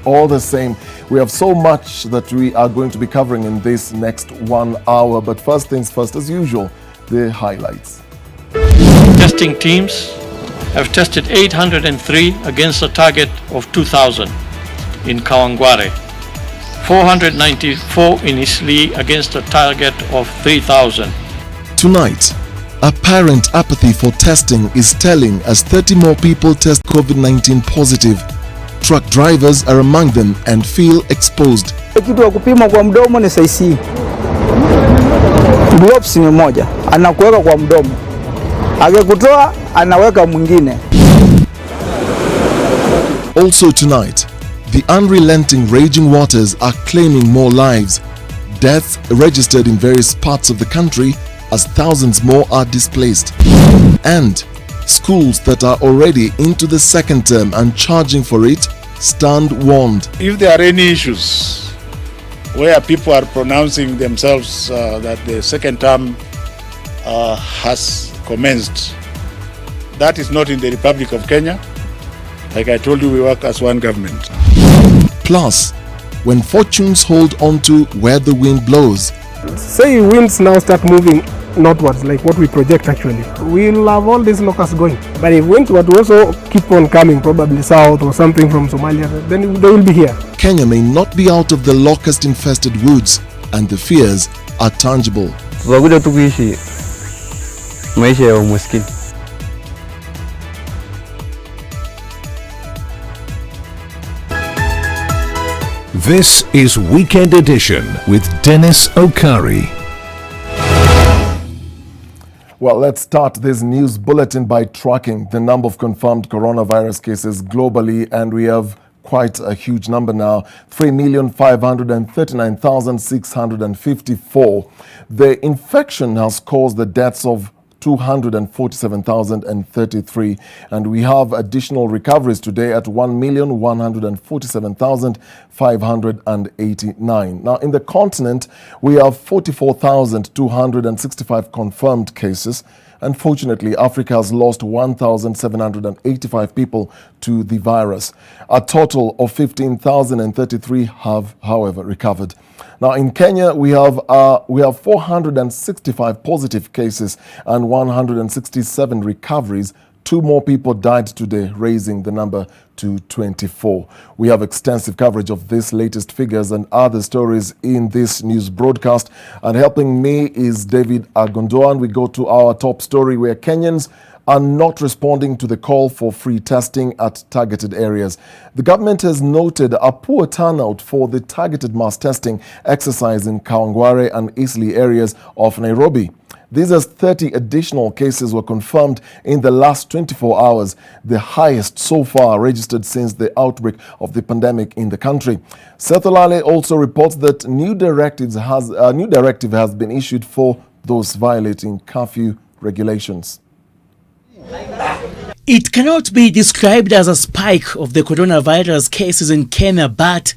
But all the same, we have so much that we are going to be covering in this next 1 hour. But first things first, as usual, the highlights. Testing teams have tested 803 against a target of 2,000 in Kawangware, 494 in Isli against a target of 3,000. Tonight, apparent apathy for testing is telling as 30 more people test COVID-19 positive. Truck drivers are among them and feel exposed. Kitu ya kupima kwa mdomo ni saisi. Gloves ni moja, anakuweka kwa mdomo. Akikutoa anaweka mwingine. Also tonight, the unrelenting raging waters are claiming more lives. Deaths registered in various parts of the country as thousands more are displaced. And schools that are already into the second term and charging for it stand warned. If there are any issues where people are pronouncing themselves that the second term has commenced, that is not in the Republic of Kenya. Like I told you, we work as one government. Plus, when fortunes hold on to where the wind blows. Say winds now start moving northwards, like what we project actually, we'll have all these locusts going. But if winds were to also keep on coming, probably south or something from Somalia, then they will be here. Kenya may not be out of the locust-infested woods, and the fears are tangible. This is Weekend Edition with Dennis Okari. Well, let's start this news bulletin by tracking the number of confirmed coronavirus cases globally, and we have quite a huge number now, 3,539,654. The infection has caused the deaths of 247,033, and we have additional recoveries today at 1,147,589. Now, in the continent, we have 44,265 confirmed cases. Unfortunately, Africa has lost 1,785 people to the virus. A total of 15,033 have, however, recovered. Now, in Kenya, we have 465 positive cases and 167 recoveries. 2 more people died today, raising the number to 24. We have extensive coverage of these latest figures and other stories in this news broadcast. And helping me is David Agondoan. We go to our top story where Kenyans are not responding to the call for free testing at targeted areas. The government has noted a poor turnout for the targeted mass testing exercise in Kawangware and Isli areas of Nairobi. These as 30 additional cases were confirmed in the last 24 hours, the highest so far registered since the outbreak of the pandemic in the country. Seth Olale also reports that a new directive has been issued for those violating curfew regulations. It cannot be described as a spike of the coronavirus cases in Kenya, but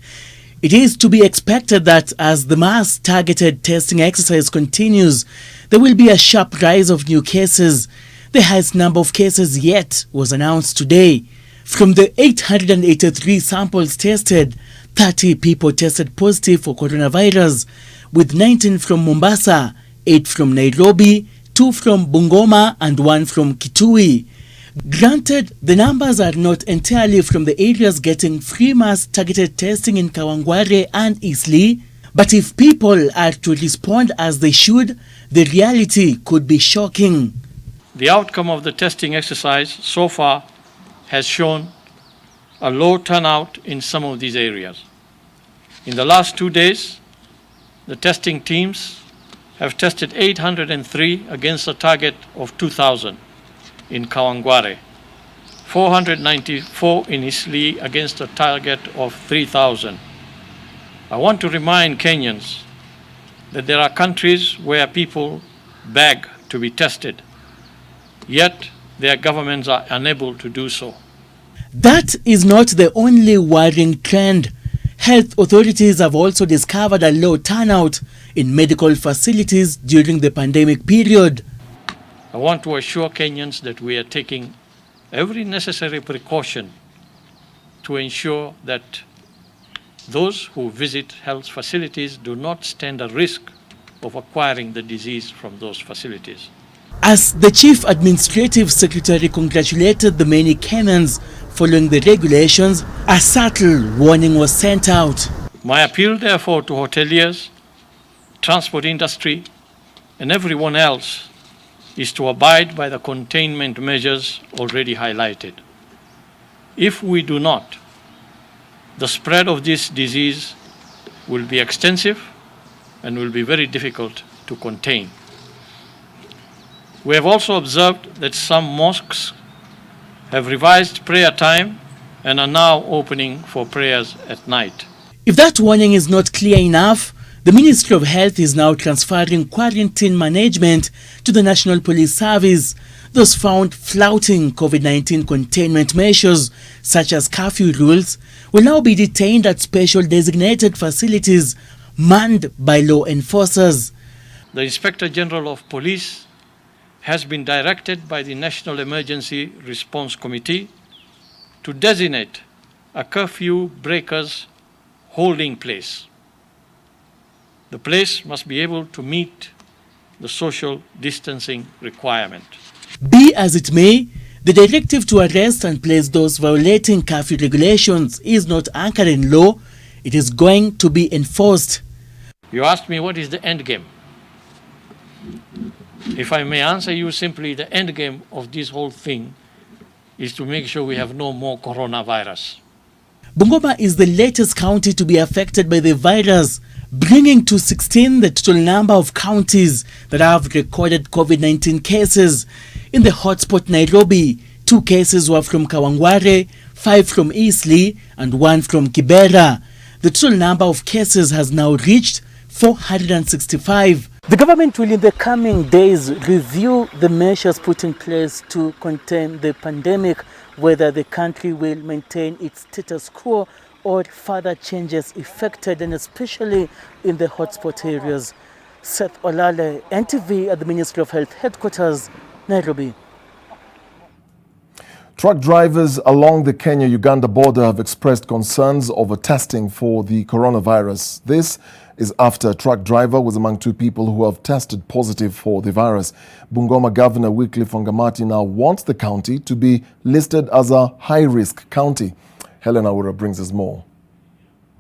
it is to be expected that as the mass targeted testing exercise continues, there will be a sharp rise of new cases. The highest number of cases yet was announced today. From the 883 samples tested, 30 people tested positive for coronavirus, with 19 from Mombasa, 8 from Nairobi, 2 from Bungoma and 1 from Kitui. Granted, the numbers are not entirely from the areas getting free mass targeted testing in Kawangware and Isli, but if people are to respond as they should, the reality could be shocking. The outcome of the testing exercise so far has shown a low turnout in some of these areas. In the last 2 days, the testing teams have tested 803 against a target of 2,000 in Kawangware, 494 in Isli against a target of 3,000. I want to remind Kenyans that there are countries where people beg to be tested, yet their governments are unable to do so. That is not the only worrying trend. Health authorities have also discovered a low turnout in medical facilities during the pandemic period. I want to assure Kenyans that we are taking every necessary precaution to ensure that those who visit health facilities do not stand a risk of acquiring the disease from those facilities. As the Chief Administrative Secretary congratulated the many Kenyans following the regulations, a subtle warning was sent out. My appeal, therefore, to hoteliers, transport industry, and everyone else is to abide by the containment measures already highlighted. If we do not, the spread of this disease will be extensive and will be very difficult to contain. We have also observed that some mosques have revised prayer time and are now opening for prayers at night. If that warning is not clear enough, the Ministry of Health is now transferring quarantine management to the National Police Service. Those found flouting COVID-19 containment measures, such as curfew rules, will now be detained at special designated facilities manned by law enforcers. The Inspector General of Police has been directed by the National Emergency Response Committee to designate a curfew breakers holding place. The place must be able to meet the social distancing requirement. Be as it may, the directive to arrest and place those violating curfew regulations is not anchored in law. It is going to be enforced. You asked me what is the end game. If I may answer you simply, the end game of this whole thing is to make sure we have no more coronavirus. Bungoma is the latest county to be affected by the virus, bringing to 16 the total number of counties that have recorded COVID-19 cases. In the hotspot Nairobi, 2 cases were from Kawangware, 5 from Eastleigh, and 1 from Kibera. The total number of cases has now reached 465. The government will in the coming days review the measures put in place to contain the pandemic, whether the country will maintain its status quo or further changes effected, and especially in the hotspot areas. Seth Olale, NTV at the Ministry of Health Headquarters, Nairobi. Truck drivers along the Kenya-Uganda border have expressed concerns over testing for the coronavirus. This is after a truck driver was among 2 people who have tested positive for the virus. Bungoma Governor Wycliffe Wangamati now wants the county to be listed as a high-risk county. Helen Aura brings us more.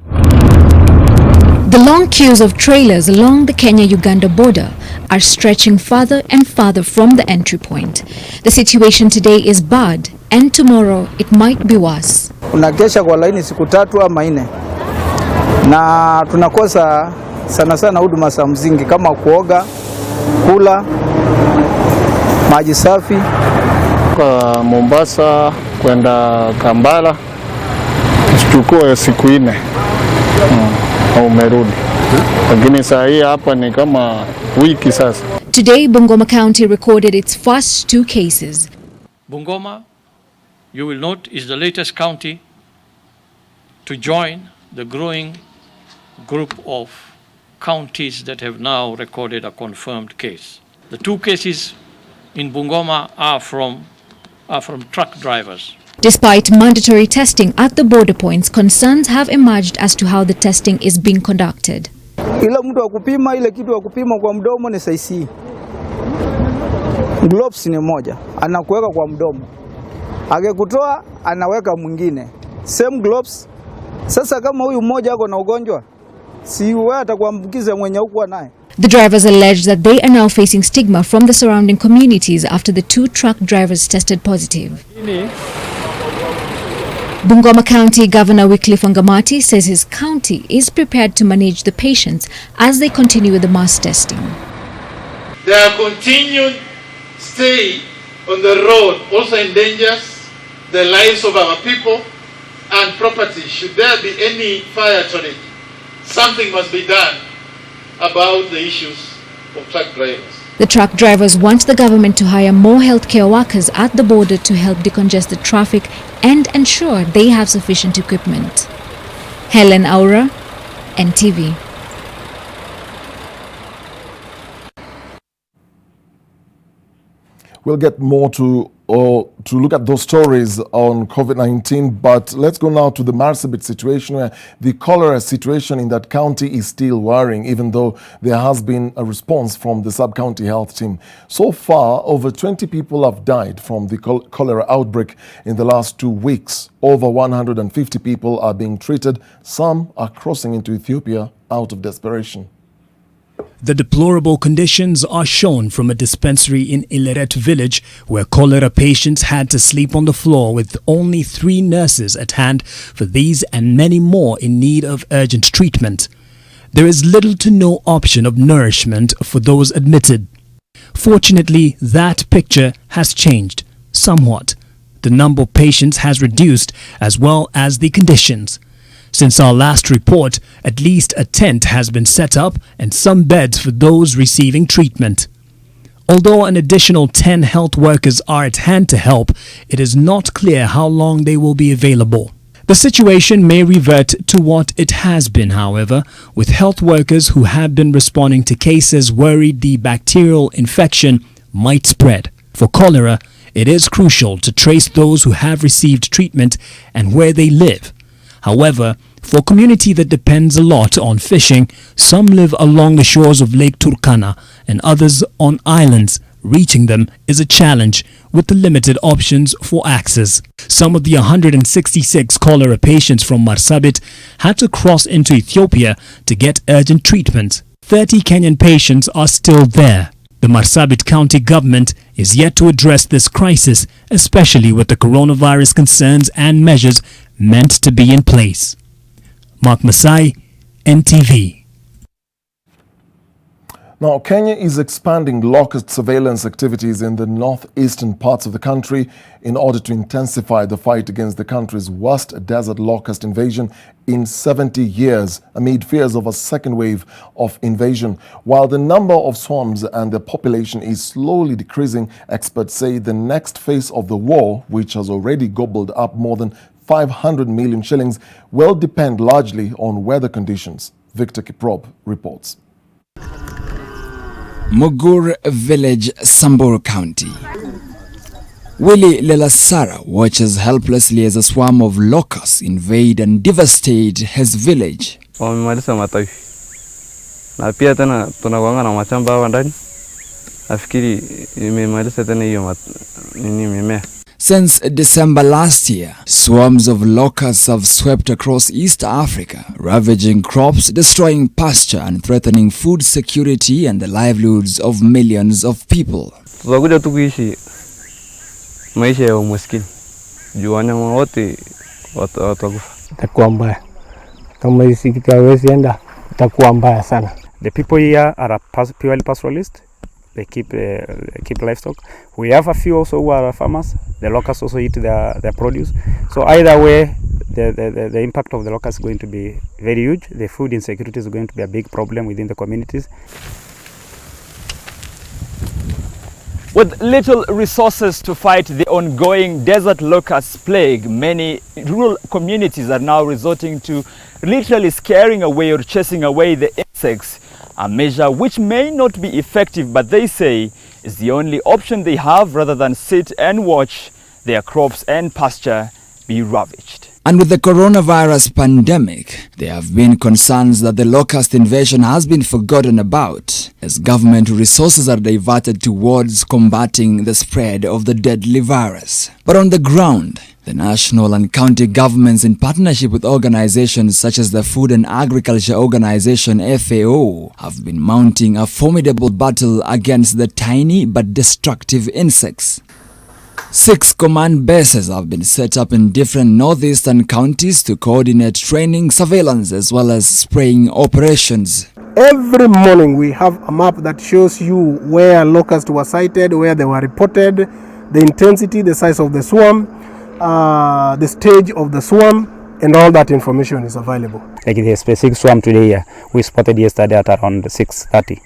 The long queues of trailers along the Kenya-Uganda border are stretching farther and farther from the entry point. The situation today is bad, and tomorrow it might be worse. Unakesha kwa laini siku 3 ama 4, na tunakosa sana huduma za msingi kama kuoga, kula, maji safi. Kwa Mombasa kwenda Kampala chukua siku 4 au umerudi, lakini saa hii hapa ni kama wiki sasa. Today, Bungoma County recorded its first 2 cases. Bungoma, you will note, is the latest county to join the growing group of counties that have now recorded a confirmed case. The 2 cases in Bungoma are from truck drivers. Despite mandatory testing at the border points, concerns have emerged as to how the testing is being conducted. Ila mtu wa kupima ile kitu wa kupima kwa mdomo ni saisi. Gloves ni moja, anakuweka kwa mdomo. Akikutoa anaweka mwingine. Same gloves. Sasa kama huyu mmoja ako na ugonjwa, si wewe atakuambukiza mwenye huko naye. The drivers allege that they are now facing stigma from the surrounding communities after the 2 truck drivers tested positive. Bungoma County Governor Wycliffe Wangamati says his county is prepared to manage the patients as they continue with the mass testing. Their continued stay on the road also endangers the lives of our people and property. Should there be any fire shortage, something must be done about the issues of truck drivers. The truck drivers want the government to hire more healthcare workers at the border to help decongest the traffic and ensure they have sufficient equipment. Helen Aura, NTV. We'll get more to or to look at those stories on COVID-19, but let's go now to the Marsabit situation, where the cholera situation in that county is still worrying, even though there has been a response from the sub-county health team. So far, over 20 people have died from the cholera outbreak in the last 2 weeks. Over 150 people are being treated. Some are crossing into Ethiopia out of desperation. The deplorable conditions are shown from a dispensary in Ileret village, where cholera patients had to sleep on the floor with only 3 nurses at hand for these and many more in need of urgent treatment. There is little to no option of nourishment for those admitted. Fortunately, that picture has changed somewhat. The number of patients has reduced, as well as the conditions. Since our last report, at least a tent has been set up and some beds for those receiving treatment. Although an additional 10 health workers are at hand to help, it is not clear how long they will be available. The situation may revert to what it has been, however, with health workers who have been responding to cases worried the bacterial infection might spread. For cholera, it is crucial to trace those who have received treatment and where they live. However, for a community that depends a lot on fishing, some live along the shores of Lake Turkana and others on islands. Reaching them is a challenge with the limited options for access. Some of the 166 cholera patients from Marsabit had to cross into Ethiopia to get urgent treatment. 30 Kenyan patients are still there. The Marsabit County government is yet to address this crisis, especially with the coronavirus concerns and measures meant to be in place. Mark Masai, NTV. Now, Kenya is expanding Locust surveillance activities in the northeastern parts of the country in order to intensify the fight against the country's worst desert locust invasion in 70 years, amid fears of a second wave of invasion. While the number of swarms and the population is slowly decreasing, experts say the next phase of the war, which has already gobbled up more than 500 million shillings, will depend largely on weather conditions. Victor Kiprop reports. Mugur Village, Samburu County. Willie Lelasara watches helplessly as a swarm of locusts invade and devastate his village. Wamemaliza matawi. Na pia tena tunakuanga na mashamba hapa ndani. Nafikiri imemaliza tena hiyo mimea. Since December last year, swarms of locusts have swept across East Africa, ravaging crops, destroying pasture and threatening food security and the livelihoods of millions of people. Tutakuja tu kuishi maisha ya umaskini. Juu wanyama wote watakufa. Itakuwa mbaya. Kama hisi kitawezi enda, itakuwa mbaya sana. The people here are purely pastoralists. They keep livestock. We have a few also who are farmers. The locusts also eat their produce. So either way, the impact of the locusts is going to be very huge. The food insecurity is going to be a big problem within the communities. With little resources to fight the ongoing desert locust plague, many rural communities are now resorting to literally scaring away or chasing away the insects, a measure which may not be effective, but they say is the only option they have rather than sit and watch their crops and pasture be ravaged. And with the coronavirus pandemic, there have been concerns that the locust invasion has been forgotten about, as government resources are diverted towards combating the spread of the deadly virus. But on the ground, the national and county governments, in partnership with organizations such as the Food and Agriculture Organization FAO, have been mounting a formidable battle against the tiny but destructive insects. 6 command bases have been set up in different northeastern counties to coordinate training, surveillance, as well as spraying operations. Every morning we have a map that shows you where locusts were sighted, where they were reported, the intensity, the size of the swarm, the stage of the swarm, and all that information is available. Like the specific swarm today here, we spotted yesterday at around 6:30.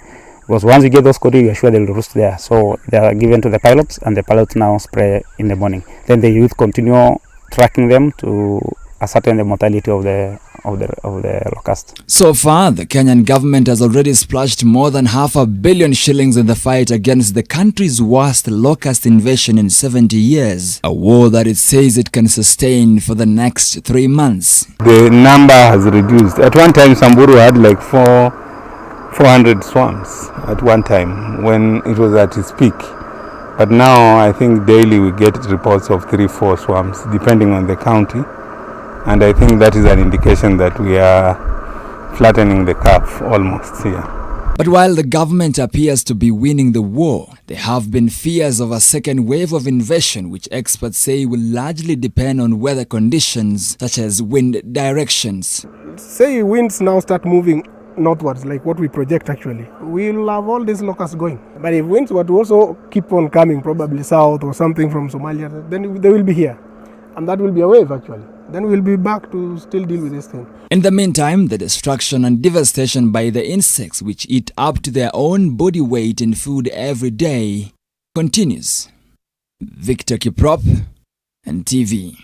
Because once you get those codes, you are sure they will roost there. So they are given to the pilots, and the pilots now spray in the morning. Then the youth continue tracking them to ascertain the mortality of the locust. So far, the Kenyan government has already splashed more than $500 million shillings in the fight against the country's worst locust invasion in 70 years, a war that it says it can sustain for the next 3 months. The number has reduced. At one time, Samburu had like 400 swarms at one time when it was at its peak. But now I think daily we get reports of 3-4 swarms depending on the county, and I think that is an indication that we are flattening the curve almost here. But while the government appears to be winning the war, there have been fears of a second wave of invasion, which experts say will largely depend on weather conditions such as wind directions. Say winds now start moving northwards, like what we project actually, we'll have all these locusts going. But if winds were to also keep on coming, probably south or something from Somalia, then they will be here. And that will be a wave actually. Then we'll be back to still deal with this thing. In the meantime, the destruction and devastation by the insects, which eat up to their own body weight in food every day, continues. Victor Kiprop, NTV.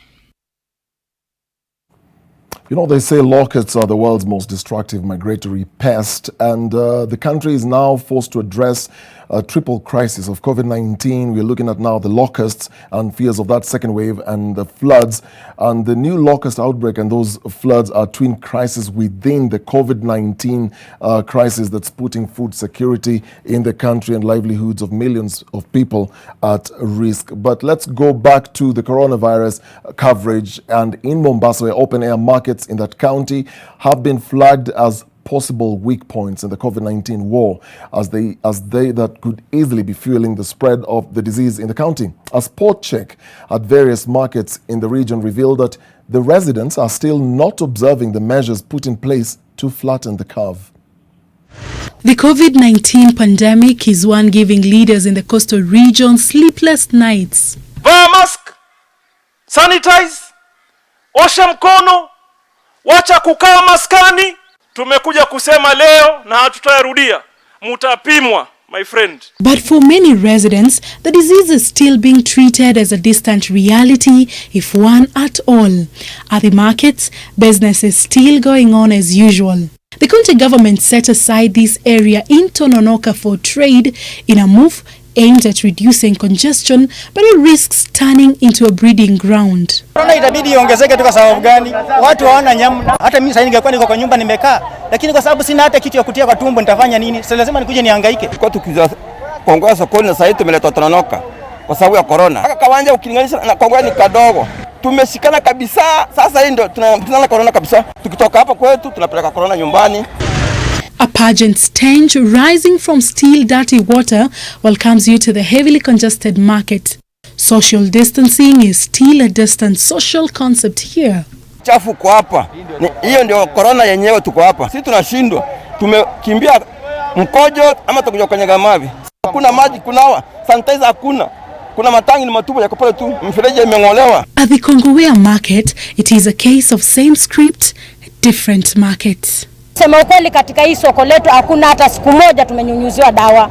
You know, they say locusts are the world's most destructive migratory pest, and the country is now forced to address a triple crisis of COVID-19. We're looking at now the locusts and fears of that second wave and the floods. And the new locust outbreak and those floods are twin crises within the COVID-19 crisis that's putting food security in the country and livelihoods of millions of people at risk. But let's go back to the coronavirus coverage. And in Mombasa, where open-air markets in that county have been flagged as possible weak points in the COVID-19 war, as they that could easily be fueling the spread of the disease in the county. A spot check at various markets in the region revealed that the residents are still not observing the measures put in place to flatten the curve. The COVID-19 pandemic is one giving leaders in the coastal region sleepless nights. Vaa mask, sanitize, osha mkono, wacha kukaa maskani. Tumekuja kusema leo na hatutarudia. Mutapimwa, my friend. But for many residents, the disease is still being treated as a distant reality, if one at all. At the markets, business is still going on as usual. The county government set aside this area in Tononoka for trade in a move aimed at reducing congestion, but it risks turning into a breeding ground. Corona itabidi iongezeke tu kwa sababu gani? Watu hawana nyama. Hata mimi sasa ningekuwa niko kwa nyumba nimekaa, lakini kwa sababu sina hata kitu ya kutia kwa tumbo nitafanya nini? Sasa lazima nikuje nihangaike. Kwa tukiza Kongoa sokoni na sasa tumeletwa Tononoka kwa sababu ya corona. Haka kawanja ukilinganisha na Kongoa ni kadogo. Tumeshikana kabisa. Sasa hii ndio tunana corona kabisa. Tukitoka hapa kwetu tunapeleka corona nyumbani. A pungent stench rising from still dirty water welcomes you to the heavily congested market. Social distancing is still a distant social concept here. Chafu kwa hapa. Hiyo ndio corona yenyewe tuko hapa. Sisi tunashindwa. Tumekimbia mkojo ama tukuja kwenye mavi. Hakuna maji kunawa, sanitizer hakuna. Kuna matangi ni matupu yako pale tu. Mfereji imeng'olewa. At the Kongowea market, it is a case of same script, different markets. Sema ukweli, katika hii soko letu hakuna hata siku moja tumenyunyuziwa dawa.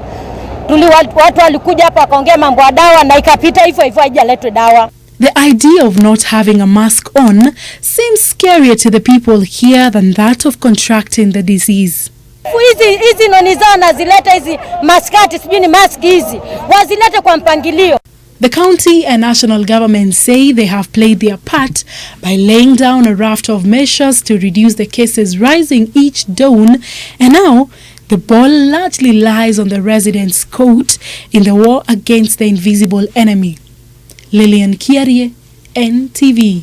Watu walikuja hapa wakaongea mambo ya dawa na ikapita hivyo hivyo, haijaletwa dawa. The idea of not having a mask on seems scarier to the people here than that of contracting the disease. Hizi noni zao nazileta hizi maskati, sijui ni mask hizi. Wazilete kwa mpangilio. The county and national government say they have played their part by laying down a raft of measures to reduce the cases rising each dawn, and now the ball largely lies on the residents' court in the war against the invisible enemy. Lillian Kiarie, NTV.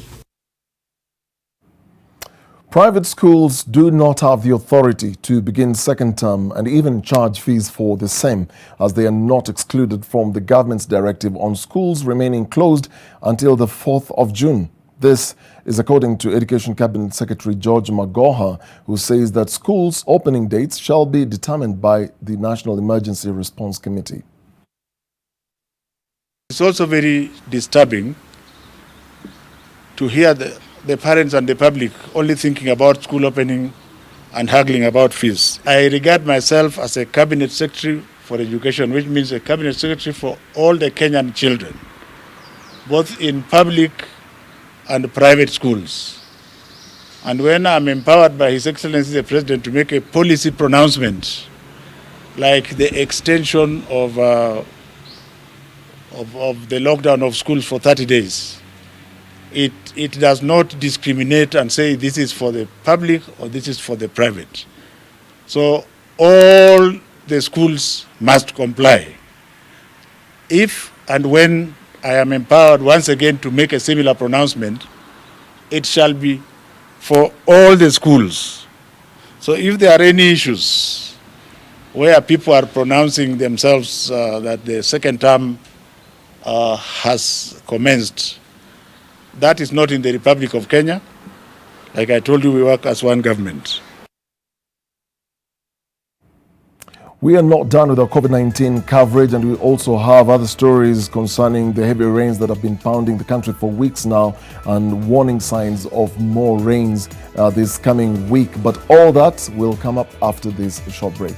Private schools do not have the authority to begin second term and even charge fees for the same, as they are not excluded from the government's directive on schools remaining closed until the 4th of June. This is according to Education Cabinet Secretary George Magoha, who says that schools' opening dates shall be determined by the National Emergency Response Committee. It's also very disturbing to hear the parents and the public only thinking about school opening and haggling about fees. I regard myself as a cabinet secretary for education, which means a cabinet secretary for all the Kenyan children, both in public and private schools. And when I'm empowered by His Excellency the President to make a policy pronouncement, like the extension of the lockdown of schools for 30 days, it does not discriminate and say this is for the public or this is for the private. So all the schools must comply. If and when I am empowered once again to make a similar pronouncement, it shall be for all the schools. So if there are any issues where people are pronouncing themselves that the second term has commenced, that is not in the Republic of Kenya. Like I told you, we work as one government. We are not done with our COVID-19 coverage, and we also have other stories concerning the heavy rains that have been pounding the country for weeks now and warning signs of more rains this coming week. But all that will come up after this short break.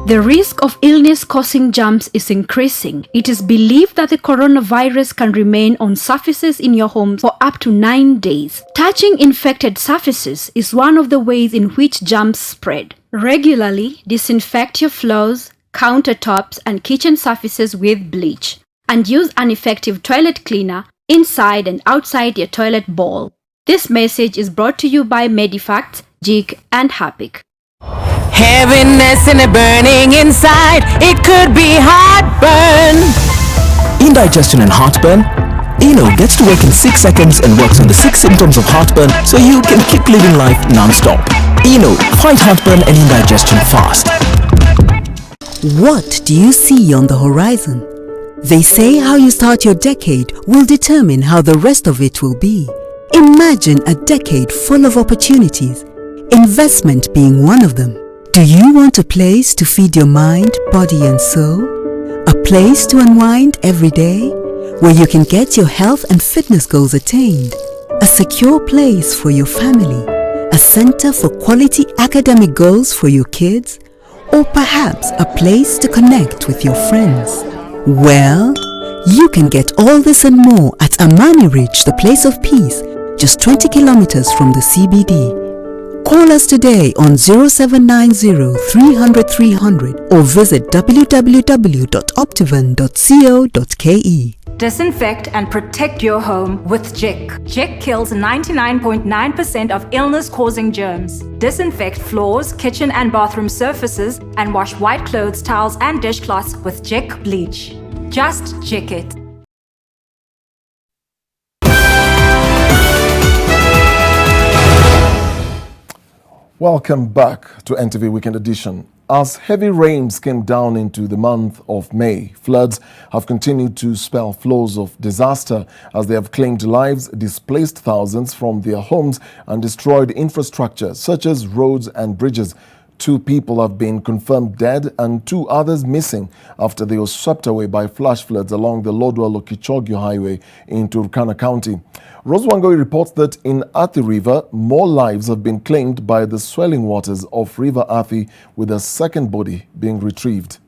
The risk of illness-causing germs is increasing. It is believed that the coronavirus can remain on surfaces in your home for up to 9 days. Touching infected surfaces is one of the ways in which germs spread. Regularly disinfect your floors, countertops, and kitchen surfaces with bleach, and use an effective toilet cleaner inside and outside your toilet bowl. This message is brought to you by Medifacts, JIC, and Harpic. Heaviness and a burning inside, it could be heartburn. Indigestion and heartburn? Eno gets to work in 6 seconds and works on the 6 symptoms of heartburn so you can keep living life non-stop. Eno, fight heartburn and indigestion fast. What do you see on the horizon? They say how you start your decade will determine how the rest of it will be. Imagine a decade full of opportunities, investment being one of them. Do you want a place to feed your mind, body and soul? A place to unwind every day, where you can get your health and fitness goals attained? A secure place for your family? A center for quality academic goals for your kids? Or perhaps a place to connect with your friends? Well, you can get all this and more at Amani Ridge, the place of peace, just 20 kilometers from the CBD. Call us today on 0790 300 300 or visit www.optivan.co.ke. Disinfect and protect your home with JIC. JIC kills 99.9% of illness-causing germs. Disinfect floors, kitchen and bathroom surfaces, and wash white clothes, towels and dishcloths with JIC bleach. Just JIC it. Welcome back to NTV Weekend Edition. As heavy rains came down into the month of May, floods have continued to spell flows of disaster as they have claimed lives, displaced thousands from their homes, and destroyed infrastructure such as roads and bridges. 2 people have been confirmed dead and 2 others missing after they were swept away by flash floods along the Lodwar-Lokichogio Highway in Turkana County. Rose Wangoi reports that in Athi River, more lives have been claimed by the swelling waters of River Athi, with a second body being retrieved.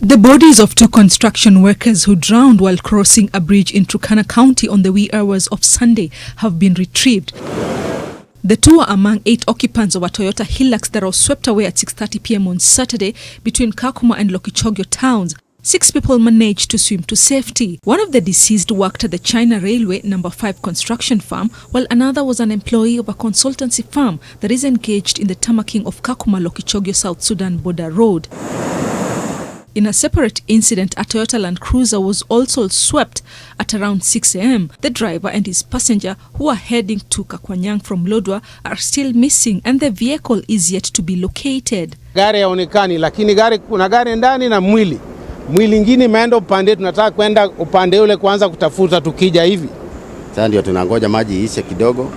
The bodies of 2 construction workers who drowned while crossing a bridge in Turkana County on the wee hours of Sunday have been retrieved. The 2 are among 8 occupants of a Toyota Hilux that was swept away at 6:30 p.m. on Saturday between Kakuma and Lokichogio towns. 6 people managed to swim to safety. One of the deceased worked at the China Railway No. 5 construction firm, while another was an employee of a consultancy firm that is engaged in the tamaking of Kakuma-Lokichogio South Sudan border road. In a separate incident, a Toyota Land Cruiser was also swept at around 6 a.m. The driver and his passenger, who are heading to Kakwanyang from Lodwar, are still missing and the vehicle is yet to be located. Gari haonekani, lakini kuna gari ndani na mwili. Mwili ingine imeenda upande, tunataka kwenda upande ule kwanza kutafuta tukija hivi. Sasa ndio tunangoja maji ishe kidogo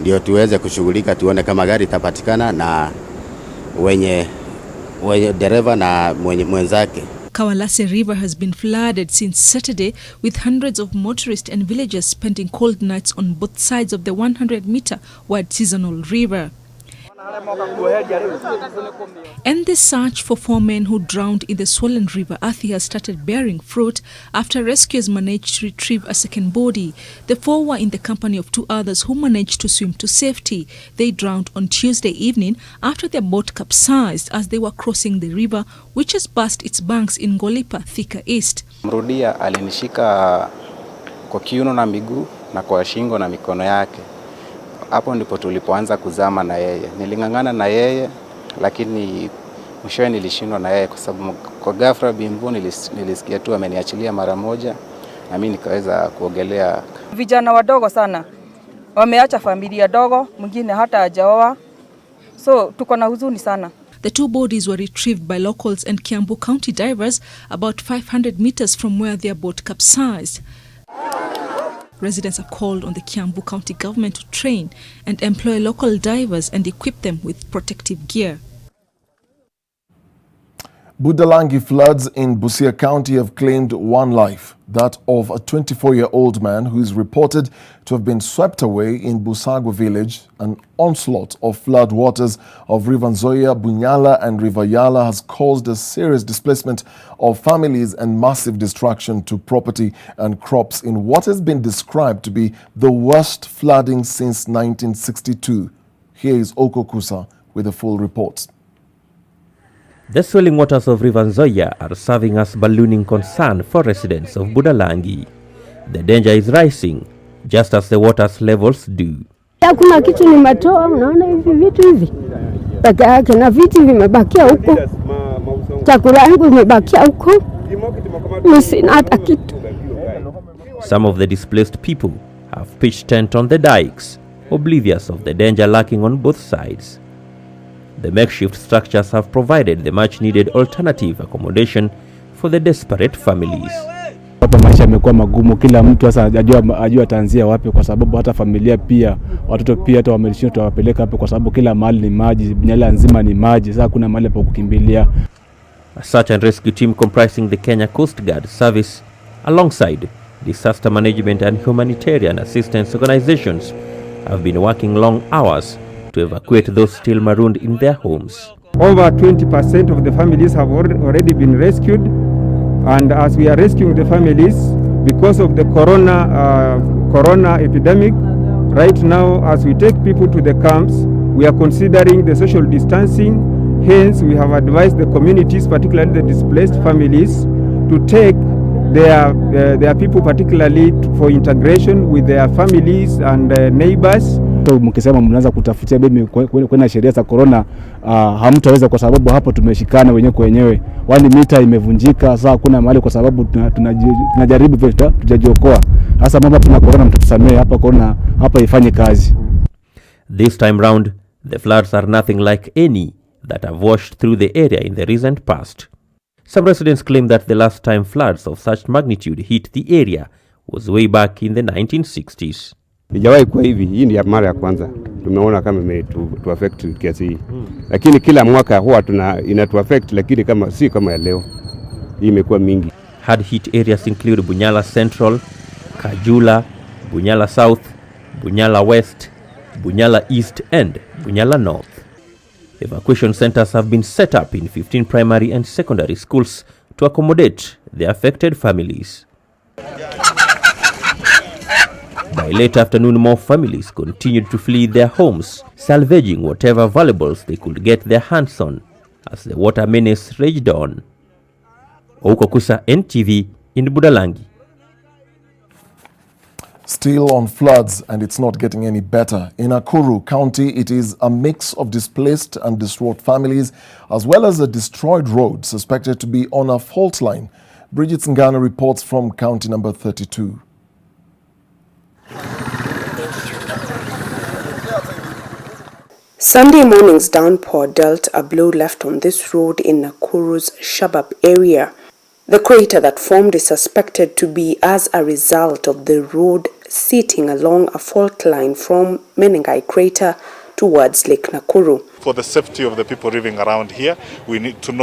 ndio tuweze kushughulika, tuone kama gari itapatikana na wenye dereva na mwenzake. Kawalase River has been flooded since Saturday, with hundreds of motorists and villagers spending cold nights on both sides of the 100-meter wide seasonal river. And the search for 4 men who drowned in the swollen river Athi has started bearing fruit after rescuers managed to retrieve a second body. The 4 were in the company of 2 others who managed to swim to safety. They drowned on Tuesday evening after their boat capsized as they were crossing the river, which has burst its banks in Golipa, Thika East. Mrudia alinishika kwa kiuno na miguu na kwa shingo na mikono yake. Hapo ndipo tulipoanza kuzama na yeye. Nilingangana na yeye, lakini mwishowe nilishindwa na yeye kwa sababu kwa ghafla bimbu nilisikia tu ameniachilia mara moja na mimi nikaweza kuogelea. Vijana wadogo sana wameacha familia dogo, mwingine hata hajaoa. So tuko na huzuni sana. The 2 bodies were retrieved by locals and Kiambu County divers about 500 meters from where their boat capsized. Residents have called on the Kiambu County government to train and employ local divers and equip them with protective gear. Budalangi floods in Busia County have claimed 1 life, that of a 24-year-old man who is reported to have been swept away in Busagwa village. An onslaught of flood waters of River Nzoia, Bunyala and River Yala has caused a serious displacement of families and massive destruction to property and crops in what has been described to be the worst flooding since 1962. Here is Okokusa with a full report. The swelling waters of River Nzoia are serving as ballooning concern for residents of Budalangi. The danger is rising, just as the water's levels do. Hakuna kitu nimetoa, unaona hivi vitu hivi. Peke yake na viti vimebakia huko. Chakula yangu imebakia huko. Sina hata kitu. Some of the displaced people have pitched tent on the dikes, oblivious of the danger lurking on both sides. The makeshift structures have provided the much-needed alternative accommodation for the desperate families. Hapa maisha yamekuwa magumu, kila mtu sasa ajua ataanzia wapi, kwa sababu hata familia pia, watoto pia hata wamelishindwa tuwapeleka hapo kwa sababu kila mahali ni maji, Bunyala nzima ni maji, sasa kuna mahali pa kukimbilia. A search and rescue team comprising the Kenya Coast Guard Service alongside disaster management and humanitarian assistance organizations have been working long hours to evacuate those still marooned in their homes. Over 20% of the families have already been rescued, and as we are rescuing the families because of the corona epidemic, right now as we take people to the camps, we are considering the social distancing. Hence we have advised the communities, particularly the displaced families, to take their people particularly for integration with their families and neighbors. Mkisema mnaanza kutafutia bebi kwenda sheria za corona, hamtaweza kwa sababu hapo tumeshikana wenyewe kwa wenyewe. 1 mita imevunjika, sasa kuna mahali kwa sababu tunajaribu vile tujajiokoa. Hasa mambo kuna corona, mtusamee hapa corona hapa ifanye kazi. This time round, the floods are nothing like any that have washed through the area in the recent past. Some residents claim that the last time floods of such magnitude hit the area was way back in the 1960s. Ijawahi kwa hivi, hii ni mara ya kwanza tumeona kama tu affect kiasi hii. Lakini kila mwaka huwa inatu affect, lakini si kama ya leo. Hii imekuwa mingi. Hard hit areas include Bunyala Central, Kajula, Bunyala South, Bunyala West, Bunyala East and Bunyala North. Evacuation centers have been set up in 15 primary and secondary schools to accommodate the affected families. By late afternoon, more families continued to flee their homes, salvaging whatever valuables they could get their hands on as the water menace raged on. Okokusa, NTV in Budalangi. Still on floods, and it's not getting any better. In Nakuru County, it is a mix of displaced and distraught families, as well as a destroyed road suspected to be on a fault line. Bridget Ngana reports from county number 32. Sunday morning's downpour dealt a blow left on this road in Nakuru's Shabab area. The crater that formed is suspected to be as a result of the road sitting along a fault line from Menengai crater towards Lake Nakuru. For the safety of the people living around here, we need to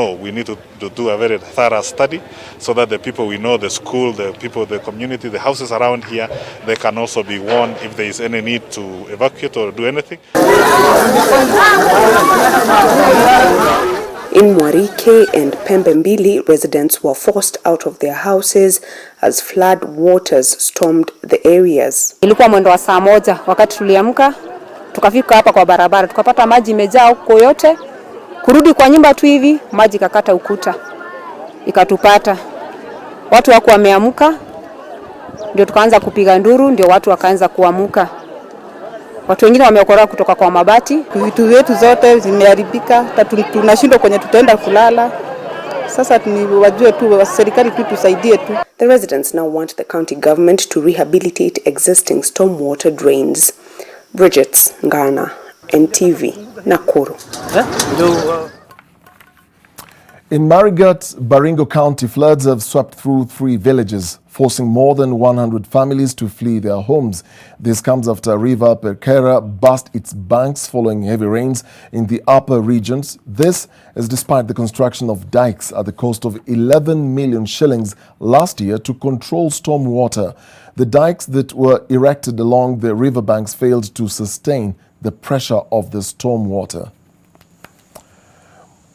do a very thorough study so that the people we know, the school, the people, the community, the houses around here, they can also be warned if there is any need to evacuate or do anything. In Mwarike and Pembembili, residents were forced out of their houses as flood waters stormed the areas. Ilikuwa mwendo wa saa moja wakati tuliamka, tukafika hapa kwa barabara, tukapata maji imejaa huko yote. Kurudi kwa nyumba tu hivi, maji kakata ukuta. Ikatupata. Watu wako wameamka, ndio tukaanza kupiga nduru, ndio watu wakaanza kuamka. Watu wengine wameokolewa kutoka kwa mabati, vitu vyetu zote zimeharibika, tunashindwa kwenye tutaenda kulala. Sasa wajue tu serikali tu tusaidie tu. The residents now want the county government to rehabilitate existing stormwater drains. Bridget Ngana, NTV, Nakuru. In Marigat, Baringo County, floods have swept through 3 villages, forcing more than 100 families to flee their homes. This comes after River Perkera burst its banks following heavy rains in the upper regions. This is despite the construction of dikes at the cost of 11 million shillings last year to control storm water. The dikes that were erected along the riverbanks failed to sustain the pressure of the storm water.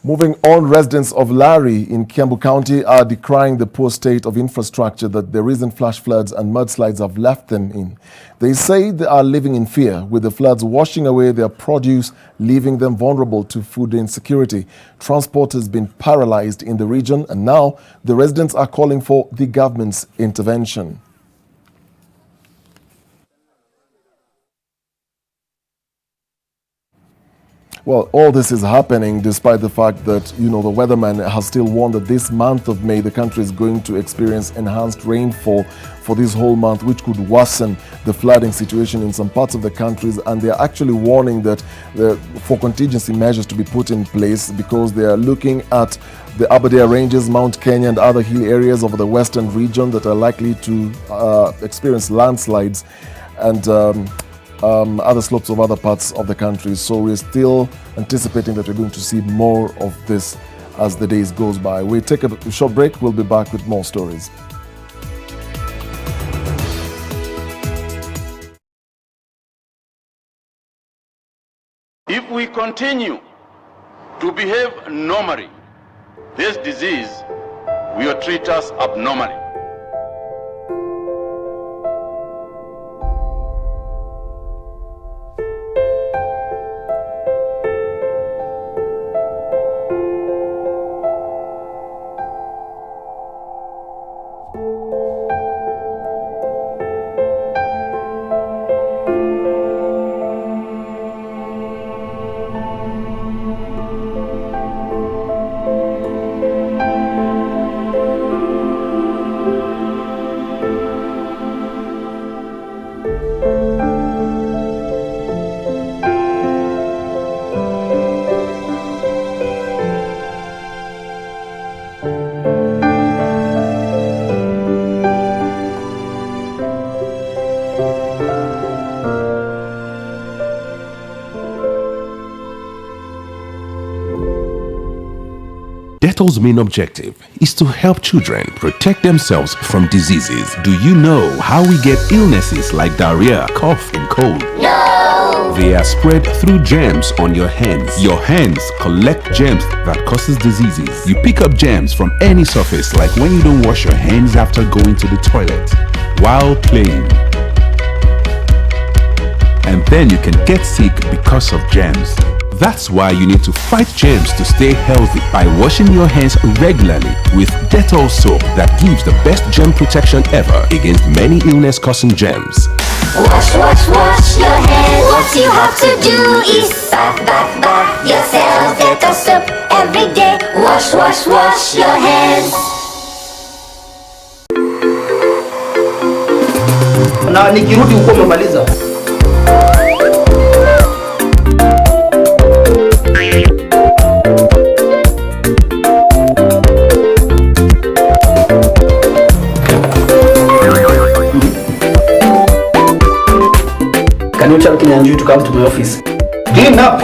Moving on, residents of Lari in Kiambu County are decrying the poor state of infrastructure that the recent flash floods and mudslides have left them in. They say they are living in fear, with the floods washing away their produce, leaving them vulnerable to food insecurity. Transport has been paralyzed in the region, and now the residents are calling for the government's intervention. Well, all this is happening despite the fact that, the weatherman has still warned that this month of May, the country is going to experience enhanced rainfall for this whole month, which could worsen the flooding situation in some parts of the countries. And they are actually warning that for contingency measures to be put in place, because they are looking at the Aberdare Ranges, Mount Kenya and other hill areas of the western region that are likely to experience landslides and other slopes of other parts of the country. So we're still anticipating that we're going to see more of this as the days goes by. We take a short break. We'll be back with more stories. If we continue to behave normally, this disease will treat us abnormally. Dettol's main objective is to help children protect themselves from diseases. Do you know how we get illnesses like diarrhea, cough, and cold? No! They are spread through germs on your hands. Your hands collect germs that causes diseases. You pick up germs from any surface, like when you don't wash your hands after going to the toilet, while playing. And then you can get sick because of germs. That's why you need to fight germs to stay healthy by washing your hands regularly with Dettol soap that gives the best germ protection ever against many illness-causing germs. Wash, wash, wash your hands. What you have to do is bath, bath, bath yourself. Dettol soap every day. Wash, wash, wash your hands. Na nikirudi huko umemaliza. Can you tell Kinyanjui to come to my office? Clean up!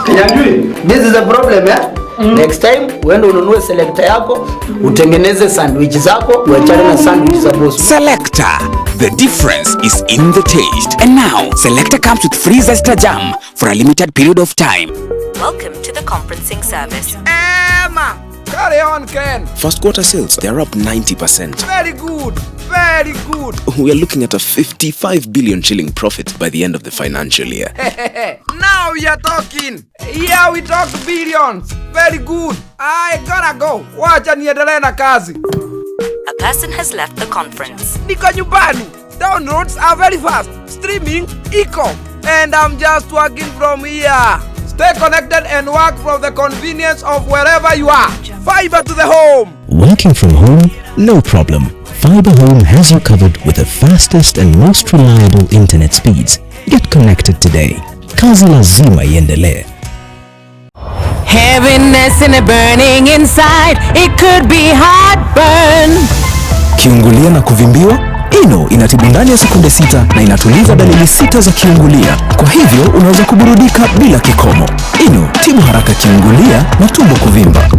Kinyanjui, this is a problem, yeah? Next time, uende ununue selector yako, utengeneze sandwich zako, uachane na sandwich za boss. Selector. The difference is in the taste. And now, Selector comes with free Zesta jam for a limited period of time. Welcome to the conferencing service. Emma! Carry on, Ken. First quarter sales, they're up 90%. Very good. Very good. We are looking at a 55 billion shilling profit by the end of the financial year. Now we are talking. Here we talk billions. Very good. I gotta go. Wacha niendelee na kazi. A person has left the conference. Niko nyumbani. Downloads are very fast. Streaming, eco. And I'm just working from here. Stay connected and work from the convenience of wherever you are. Fiber to the home. Working from home? No problem. Fiber Home has you covered with the fastest and most reliable internet speeds. Get connected today. Kazi lazima iendelee. Heaviness and a burning inside. It could be heartburn. Kiungulia na kuvimbiwa? Ino inatibu ndani ya sekunde 6 na inatuliza dalili 6 za kiungulia. Kwa hivyo unaweza kuburudika bila kikomo. Ino tibu haraka kiungulia na tumbo kuvimba.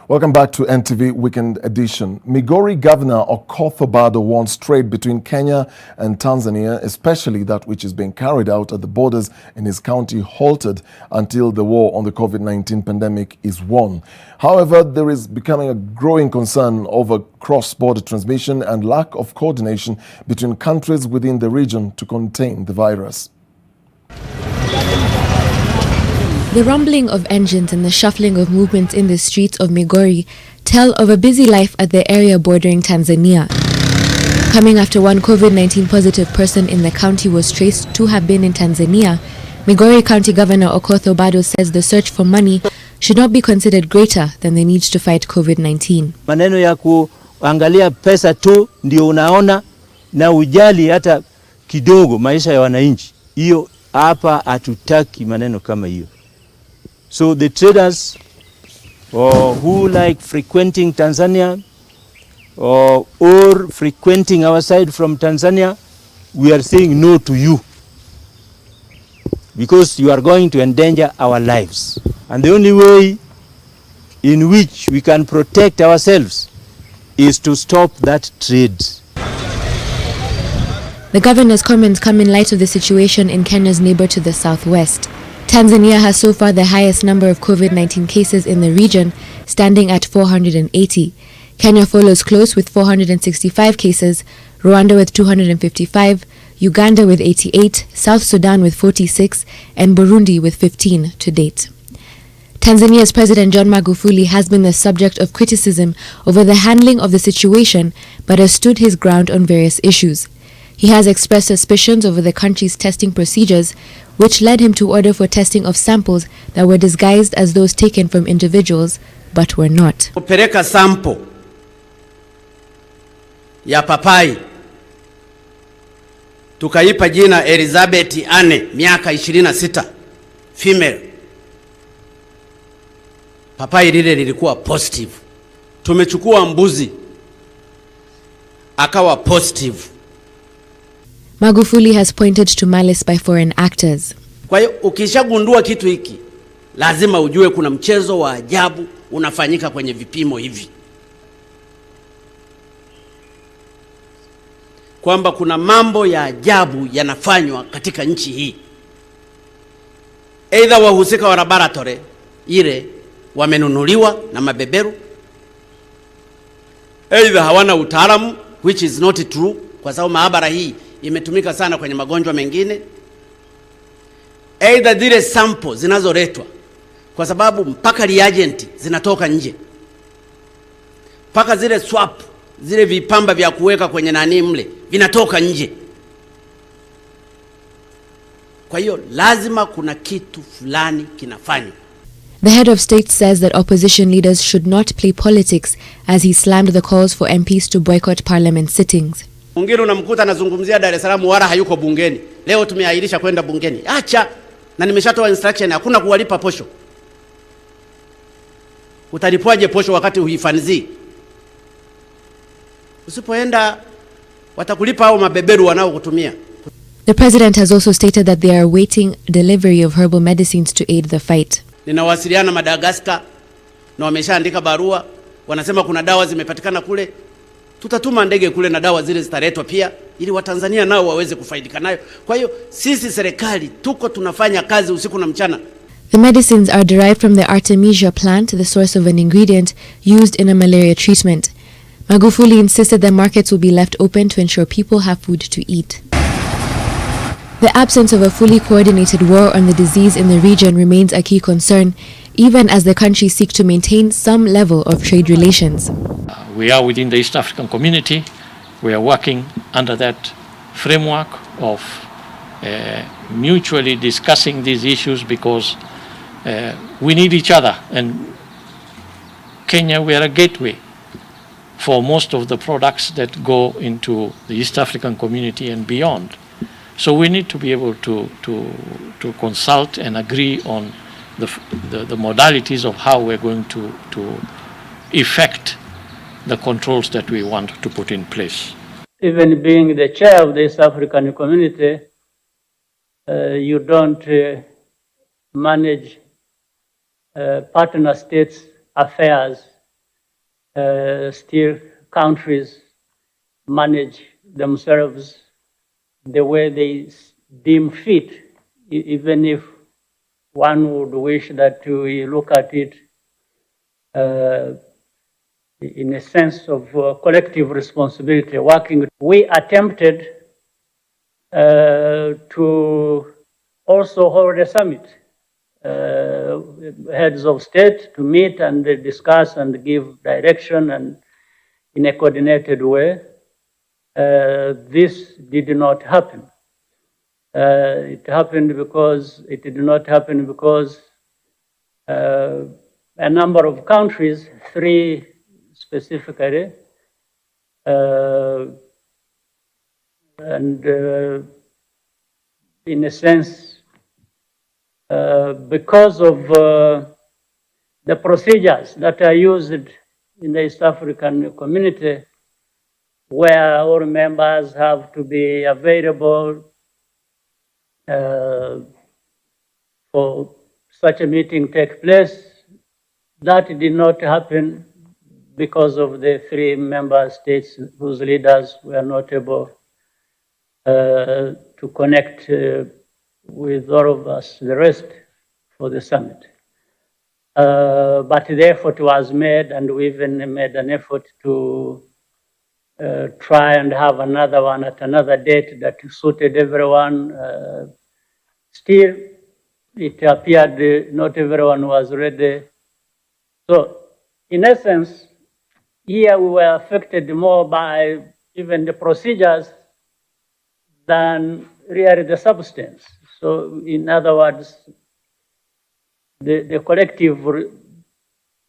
Welcome back to NTV Weekend Edition. Migori Governor Okoth Obado wants trade between Kenya and Tanzania, especially that which is being carried out at the borders in his county, halted until the war on the COVID-19 pandemic is won. However, there is becoming a growing concern over cross-border transmission and lack of coordination between countries within the region to contain the virus. The rumbling of engines and the shuffling of movements in the streets of Migori tell of a busy life at the area bordering Tanzania. Coming after one COVID-19 positive person in the county was traced to have been in Tanzania, Migori County Governor Okoth Obado says the search for money should not be considered greater than the need to fight COVID-19. Maneno ya kuangalia pesa tu ndio unaona na ujali hata kidogo maisha ya wananchi. Hiyo hapa hatutaki maneno kama hiyo. So the traders who like frequenting Tanzania or frequenting our side from Tanzania, we are saying no to you because you are going to endanger our lives. And the only way in which we can protect ourselves is to stop that trade. The governor's comments come in light of the situation in Kenya's neighbor to the southwest. Tanzania has so far the highest number of COVID-19 cases in the region, standing at 480. Kenya follows close with 465 cases, Rwanda with 255, Uganda with 88, South Sudan with 46, and Burundi with 15 to date. Tanzania's President John Magufuli has been the subject of criticism over the handling of the situation, but has stood his ground on various issues. He has expressed suspicions over the country's testing procedures, which led him to order for testing of samples that were disguised as those taken from individuals, but were not. Kupeleka sample ya papai tukaipa jina Elizabeth Anne, miaka 26, female. Papai lile lilikuwa positive. Tumechukua mbuzi akawa positive. Magufuli has pointed to malice by foreign actors. Kwa hiyo ukishagundua kitu hiki, lazima ujue kuna mchezo wa ajabu unafanyika kwenye vipimo hivi. kwamba kuna mambo ya ajabu yanafanywa katika nchi hii. Aidha wahusika wa laboratory ile wamenunuliwa na mabeberu, aidha hawana utaalamu, which is not true, kwa sababu maabara hii imetumika sana kwenye magonjwa mengine. Aidha zile sample zinazoletwa, kwa sababu mpaka reagent zinatoka nje, mpaka zile swap, zile vipamba vya kuweka kwenye nani mle vinatoka nje. Kwa hiyo lazima kuna kitu fulani kinafanywa. The head of state says that opposition leaders should not play politics as he slammed the calls for MPs to boycott parliament sittings. Mwingine unamkuta anazungumzia Dar es Salaam wala hayuko bungeni. Leo tumeahirisha kwenda bungeni. Acha, na nimeshatoa instruction hakuna kuwalipa posho. Utalipwaje posho wakati uhifanzi? Usipoenda watakulipa hao mabeberu wanao kutumia. The president has also stated that they are awaiting delivery of herbal medicines to aid the fight. Ninawasiliana Madagascar na wameshaandika barua, wanasema kuna dawa zimepatikana kule. Tutatuma ndege kule na dawa zile zitaletwa pia ili Watanzania nao waweze kufaidika nayo. Kwa hiyo sisi serikali tuko tunafanya kazi usiku na mchana. The medicines are derived from the Artemisia plant, the source of an ingredient used in a malaria treatment. Magufuli insisted that markets will be left open to ensure people have food to eat. The absence of a fully coordinated war on the disease in the region remains a key concern, even as the countries seek to maintain some level of trade relations. We are within the East African community. We are working under that framework of mutually discussing these issues because we need each other. And Kenya, we are a gateway for most of the products that go into the East African community and beyond. So we need to be able to consult and agree on the modalities of how we're going to effect the controls that we want to put in place. Even being the chair of the East African community, you don't manage partner states' affairs. Still, countries manage themselves the way they deem fit, even if one would wish that we look at it in a sense of collective responsibility, working. We attempted to also hold a summit, heads of state to meet and discuss and give direction and in a coordinated way. This did not happen. It did not happen because a number of countries, 3 specifically, and in a sense, because of the procedures that are used in the East African community, where all members have to be available for such a meeting take place. That did not happen because of the 3 member states whose leaders were not able to connect with all of us, the rest, for the summit. But the effort was made, and we even made an effort to try and have another one at another date that suited everyone. Still, it appeared not everyone was ready. So, in essence, here we were affected more by even the procedures than really the substance. So, in other words, the collective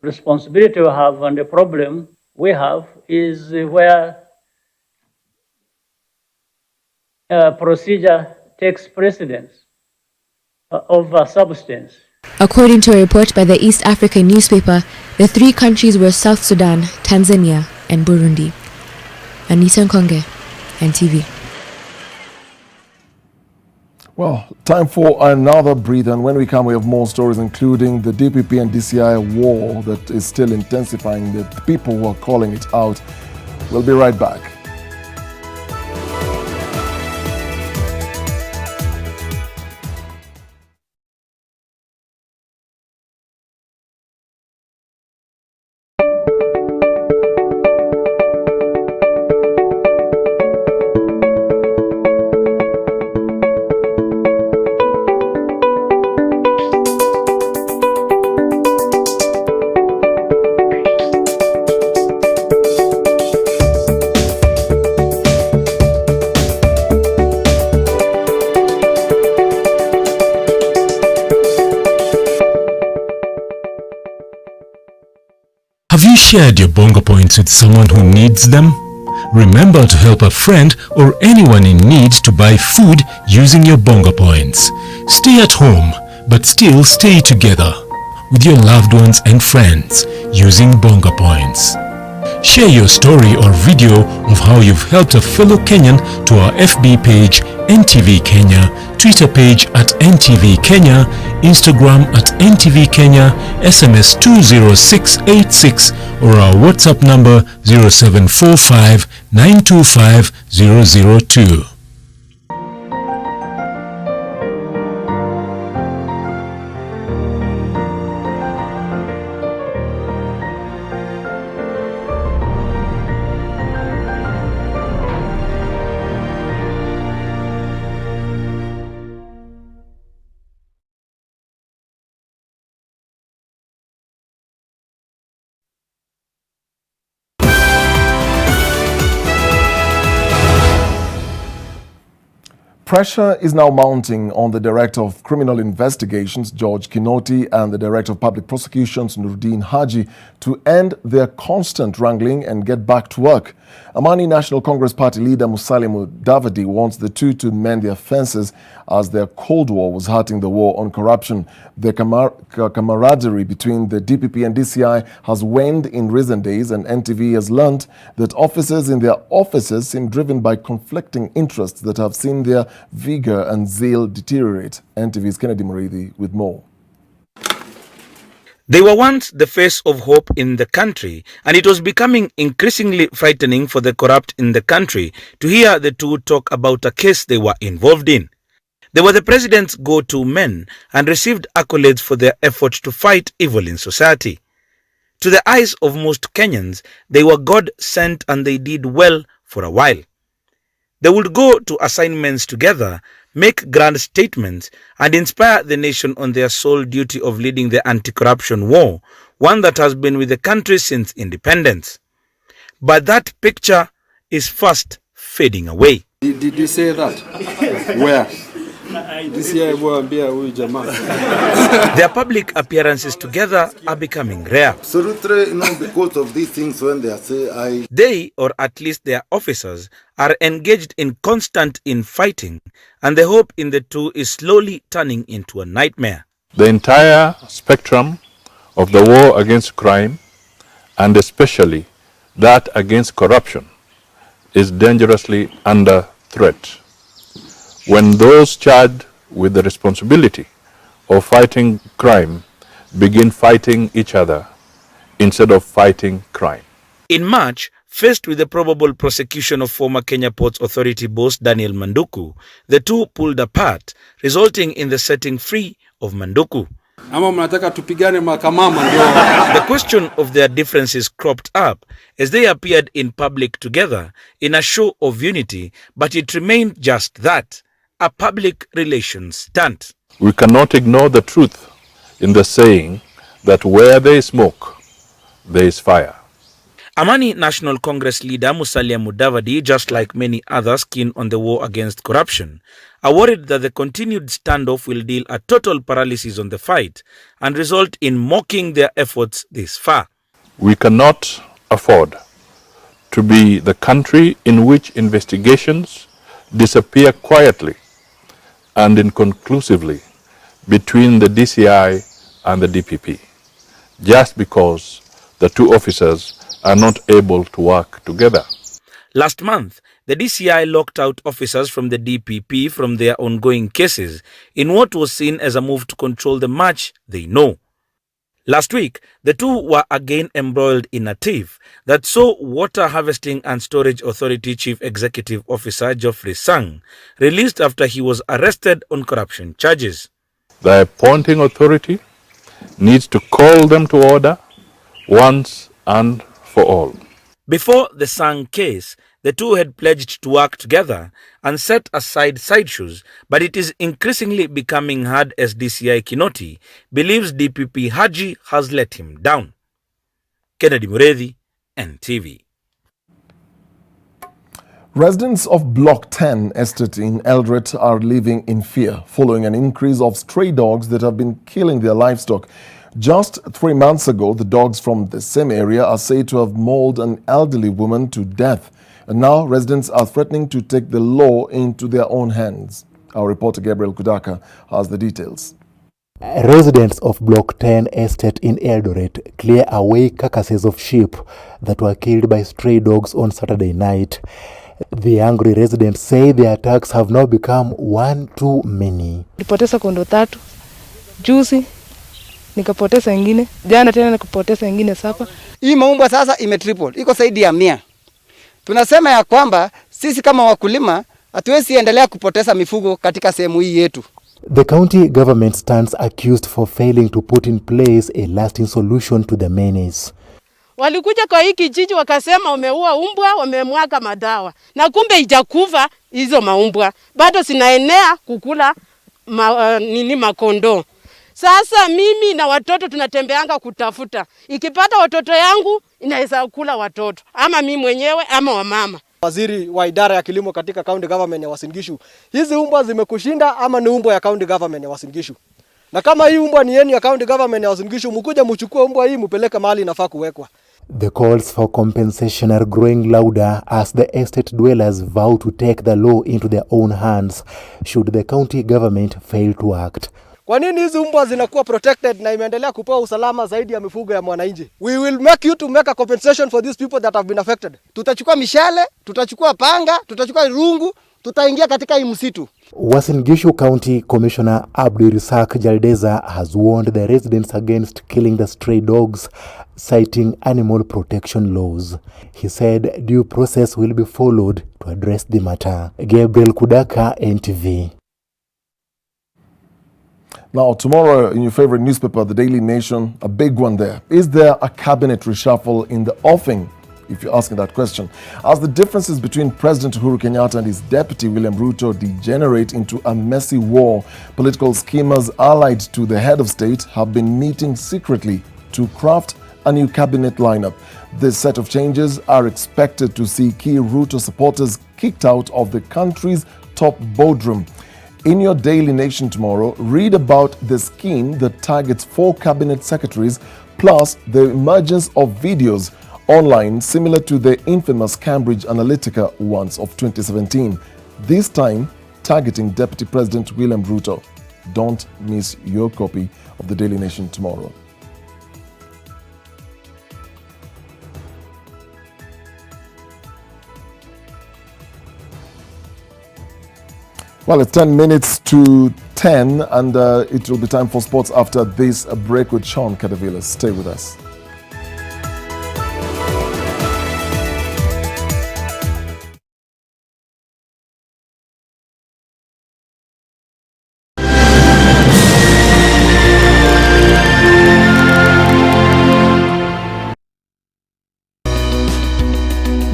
responsibility we have and the problem we have is where procedure takes precedence over substance. According to a report by the East African newspaper, the 3 countries were South Sudan, Tanzania, and Burundi. Anita Nkonge, NTV. Well, time for another breather, and when we come we have more stories, including the DPP and DCI war that is still intensifying, the people who are calling it out. We'll be right back. Have you shared your bongo points with someone who needs them? Remember to help a friend or anyone in need to buy food using your bongo points. Stay at home, but still stay together with your loved ones and friends using bongo points. Share your story or video of how you've helped a fellow Kenyan to our FB page NTV Kenya, Twitter page at NTV Kenya, Instagram at NTV Kenya, SMS 20686 or our WhatsApp number 0745 925 002. Pressure is now mounting on the Director of Criminal Investigations, George Kinoti, and the Director of Public Prosecutions, Nuruddin Haji, to end their constant wrangling and get back to work. Amani National Congress Party leader Musalia Mudavadi wants the two to mend their fences as their Cold War was hurting the war on corruption. The camaraderie between the DPP and DCI has waned in recent days, and NTV has learnt that officers in their offices seem driven by conflicting interests that have seen their vigor and zeal deteriorate. NTV's Kennedy Murithi with more. They were once the face of hope in the country, and it was becoming increasingly frightening for the corrupt in the country to hear the two talk about a case they were involved in. They were the president's go-to men and received accolades for their effort to fight evil in society. To the eyes of most Kenyans, they were God-sent and they did well for a while. They would go to assignments together, make grand statements, and inspire the nation on their sole duty of leading the anti-corruption war, one that has been with the country since independence. But that picture is fast fading away. Did you say that? Where? Their public appearances together are becoming rare. Because of these things, when they say They, or at least their officers, are engaged in constant infighting, and the hope in the two is slowly turning into a nightmare. The entire spectrum of the war against crime, and especially that against corruption, is dangerously under threat. When those charged with the responsibility of fighting crime begin fighting each other instead of fighting crime. In March, faced with the probable prosecution of former Kenya Ports Authority boss Daniel Manduku, the two pulled apart, resulting in the setting free of Manduku. The question of their differences cropped up as they appeared in public together in a show of unity, but it remained just that, a public relations stunt. We cannot ignore the truth in the saying that where there is smoke, there is fire. Amani National Congress leader Musalia Mudavadi, just like many others keen on the war against corruption, are worried that the continued standoff will deal a total paralysis on the fight and result in mocking their efforts this far. We cannot afford to be the country in which investigations disappear quietly and inconclusively between the DCI and the DPP, just because the two officers are not able to work together. Last month, the DCI locked out officers from the DPP from their ongoing cases in what was seen as a move to control the much they know. Last week, the two were again embroiled in a tiff that saw Water Harvesting and Storage Authority Chief Executive Officer Geoffrey Sang released after he was arrested on corruption charges. The appointing authority needs to call them to order once and for all. Before the Sang case, the two had pledged to work together and set aside sideshows, but it is increasingly becoming hard as DCI Kinoti believes DPP Haji has let him down. Kennedy Murithi, NTV. Residents of Block 10 Estate in Eldoret are living in fear following an increase of stray dogs that have been killing their livestock. Just 3 months ago, the dogs from the same area are said to have mauled an elderly woman to death. And now residents are threatening to take the law into their own hands. Our reporter Gabriel Kudaka has the details. Residents of Block 10 Estate in Eldoret clear away carcasses of sheep that were killed by stray dogs on Saturday night. The angry residents say the attacks have now become one too many. Nilipoteza kondo 3 juzi, nikapoteza ingine jana, tena nikapoteza ingine sapa. Hii maumbwa sasa imetriple, iko zaidi ya 100. Tunasema ya kwamba sisi kama wakulima hatuwezi endelea kupoteza mifugo katika sehemu hii yetu. The county government stands accused for failing to put in place a lasting solution to the menace. Walikuja kwa hii kijiji wakasema wameua umbwa, wamemwaga madawa. Na kumbe ijakufa hizo maumbwa. Bado zinaenea kukula makondo. Sasa mimi na watoto tunatembeanga kutafuta. Ikipata watoto yangu inaweza kula watoto. Ama mimi mwenyewe ama wamama. Waziri wa idara ya kilimo katika county government ya Uasin Gishu, hizi umbwa zimekushinda ama ni umbwa ya county government ya Uasin Gishu? Na kama hii umbwa ni yenu ya county government ya Uasin Gishu, mkuja mchukue umbwa hii mpeleke mahali inafaa kuwekwa. The calls for compensation are growing louder as the estate dwellers vow to take the law into their own hands should the county government fail to act. Kwa nini hizi umbwa zinakuwa protected na imeendelea kupewa usalama zaidi ya mifugo ya mwananchi? We will make you to make a compensation for these people that have been affected. Tutachukua mishale, tutachukua panga, tutachukua rungu, tutaingia katika hii msitu. Uasin Gishu County Commissioner Abdulrazak Jaldeza has warned the residents against killing the stray dogs, citing animal protection laws. He said due process will be followed to address the matter. Gabriel Kudaka, NTV. Now, tomorrow in your favorite newspaper, the Daily Nation, a big one there. Is there a cabinet reshuffle in the offing? If you're asking that question. As the differences between President Uhuru Kenyatta and his deputy William Ruto degenerate into a messy war, political schemers allied to the head of state have been meeting secretly to craft a new cabinet lineup. This set of changes are expected to see key Ruto supporters kicked out of the country's top boardroom. In your Daily Nation tomorrow, read about the scheme that targets 4 cabinet secretaries, plus the emergence of videos online similar to the infamous Cambridge Analytica ones of 2017, this time targeting Deputy President William Ruto. Don't miss your copy of the Daily Nation tomorrow. Well, it's 10 minutes to 10, and it will be time for sports after this break with Sean Cadavillas. Stay with us.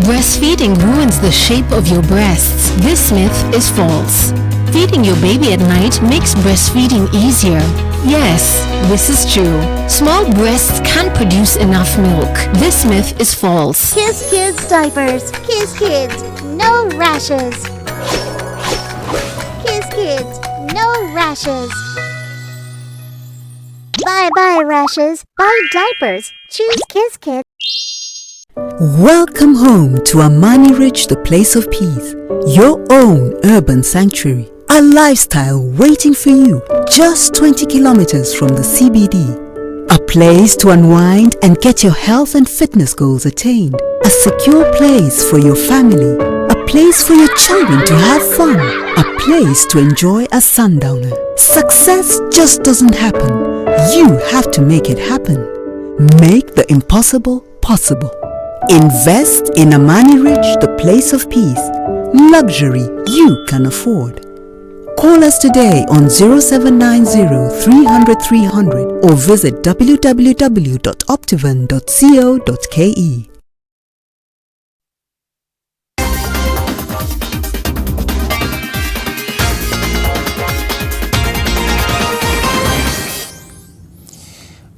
Breastfeeding ruins the shape of your breasts. This myth is false. Feeding your baby at night makes breastfeeding easier. Yes, this is true. Small breasts can't produce enough milk. This myth is false. Kiss Kids diapers. Kiss Kids, no rashes. Kiss Kids, no rashes. Bye-bye rashes. Buy diapers. Choose Kiss Kids. Welcome home to Amani Ridge, the place of peace. Your own urban sanctuary. A lifestyle waiting for you just 20 kilometers from the CBD. A place to unwind and get your health and fitness goals attained. A secure place for your family. A place for your children to have fun. A place to enjoy a sundowner. Success just doesn't happen. You have to make it happen. Make the impossible possible. Invest in Amani Ridge, the place of peace. Luxury you can afford. Call us today on 0790 300 300 or visit www.optivan.co.ke.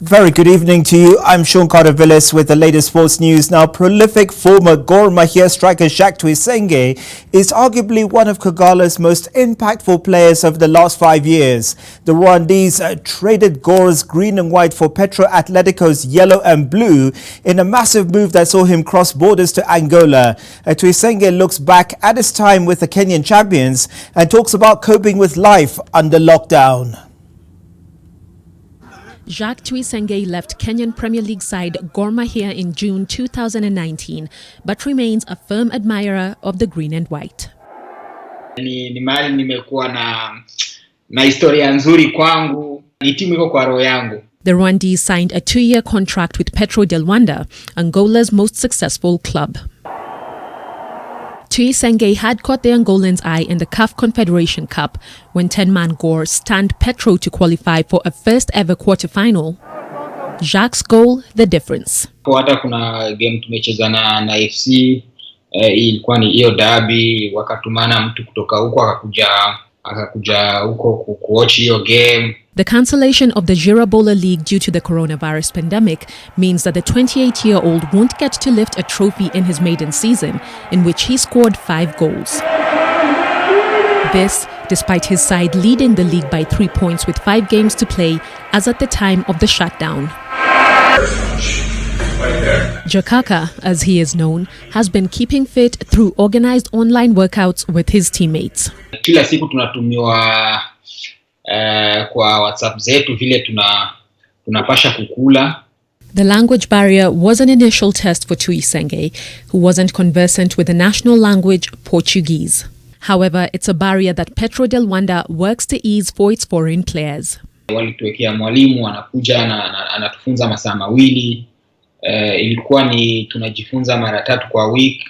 Very good evening to you. I'm Sean Carter-Villis with the latest sports news. Now, prolific former Gor Mahia striker Jacques Tuisenge is arguably one of Kagala's most impactful players over the last 5 years. The Rwandese traded Gor's green and white for Petro Atletico's yellow and blue in a massive move that saw him cross borders to Angola. Tuisenge looks back at his time with the Kenyan champions and talks about coping with life under lockdown. Jacques Tuisenge left Kenyan Premier League side Gor Mahia in June 2019, but remains a firm admirer of the green and white. Ni mahali nimekuwa na historia nzuri kwangu, ni timu iko kwa roho yangu. The Rwandese signed a 2-year contract with Petro de Luanda, Angola's most successful club. Tuisenge had caught the Angolans' eye in the CAF Confederation Cup when 10-man Gor stunned Petro to qualify for a first-ever quarter-final. Jacques' goal, the difference. Hata kuna game tumecheza na FC, ilikuwa ni hiyo derby, wakatumana mtu kutoka huko akakuja huko kuwatch hiyo game. The cancellation of the Girabola League due to the coronavirus pandemic means that the 28-year-old won't get to lift a trophy in his maiden season, in which he scored 5 goals. This, despite his side leading the league by 3 points with 5 games to play, as at the time of the shutdown. Jakaka, as he is known, has been keeping fit through organized online workouts with his teammates. Kila siku tunatumiwa kwa WhatsApp zetu vile tunapasha kukula. The language barrier was an initial test for Tuisenge, who wasn't conversant with the national language, Portuguese. However, it's a barrier that Petro de Luanda works to ease for its foreign players. Walituwekea mwalimu anakuja anatufunza masaa mawili. Ilikuwa ni tunajifunza mara 3 kwa week.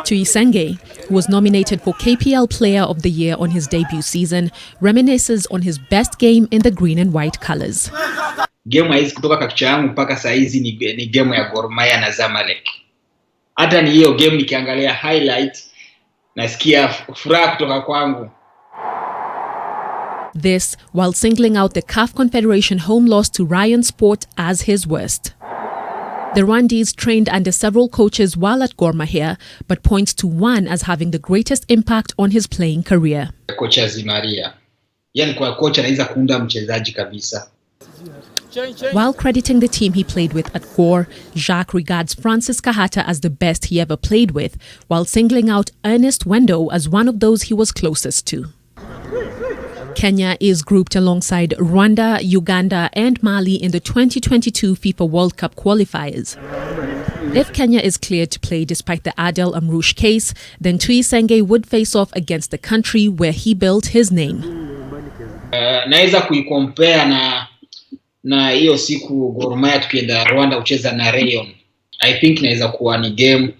Tuisenge, who was nominated for KPL Player of the Year on his debut season, reminisces on his best game in the green and white colors. Game hizi kutoka kakicha yangu mpaka saa hizi ni game ya Gor Mahia na Zamalek. Hata ni hiyo game nikiangalia highlights nasikia furaha kutoka kwangu. This while singling out the CAF Confederation home loss to Ryan Sport as his worst. The Rwandese trained under several coaches while at Gor Mahia, but points to one as having the greatest impact on his playing career. Kocha Zimaria. Yani kwa kocha anaweza kuunda mchezaji kabisa. While crediting the team he played with at Gor, Jacques regards Francis Kahata as the best he ever played with, while singling out Ernest Wendo as one of those he was closest to. Kenya is grouped alongside Rwanda, Uganda and Mali in the 2022 FIFA World Cup qualifiers. If Kenya is cleared to play despite the Adel Amrouche case, then Tuisenge would face off against the country where he built his name. Naweza kuicompare na hiyo siku Gor Mahia tukienda Rwanda kucheza na Rayon. I think inaweza kuwa ni game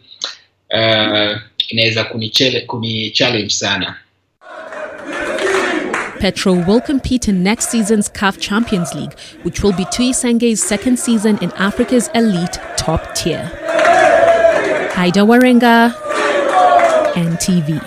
inaweza kuni-challenge sana. Petro will compete in next season's CAF Champions League, which will be Tuisenge's second season in Africa's elite top tier. Haida Warenga, NTV.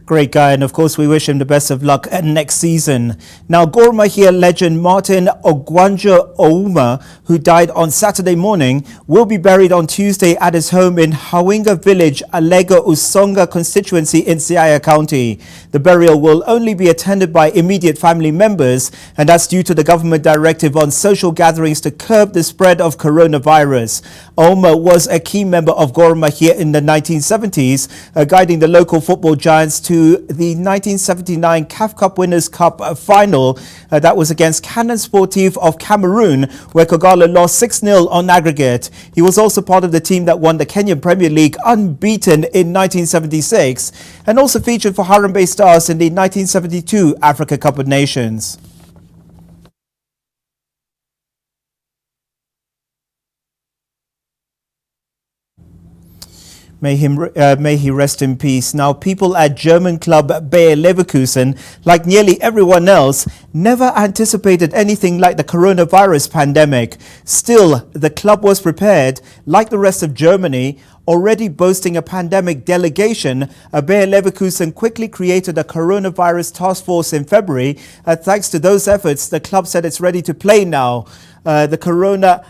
Great guy, and of course we wish him the best of luck next season. Now, Gor Mahia legend Martin Ogwanja Ouma, who died on Saturday morning, will be buried on Tuesday at his home in Hawinga Village, Alego Usonga constituency in Siaya County. The burial will only be attended by immediate family members, and that's due to the government directive on social gatherings to curb the spread of coronavirus. Ouma was a key member of Gor Mahia in the 1970s, guiding the local football giants to the 1979 CAF Cup Winners' Cup final that was against Canon Sportif of Cameroon, where Kagala lost 6-0 on aggregate. He was also part of the team that won the Kenyan Premier League unbeaten in 1976 and also featured for Harambee Stars in the 1972 Africa Cup of Nations. May he rest in peace. Now, people at German club Bayer Leverkusen, like nearly everyone else, never anticipated anything like the coronavirus pandemic. Still, the club was prepared, like the rest of Germany, already boasting a pandemic delegation, Bayer Leverkusen quickly created a coronavirus task force in February. Thanks to those efforts, the club said it's ready to play now. The Corona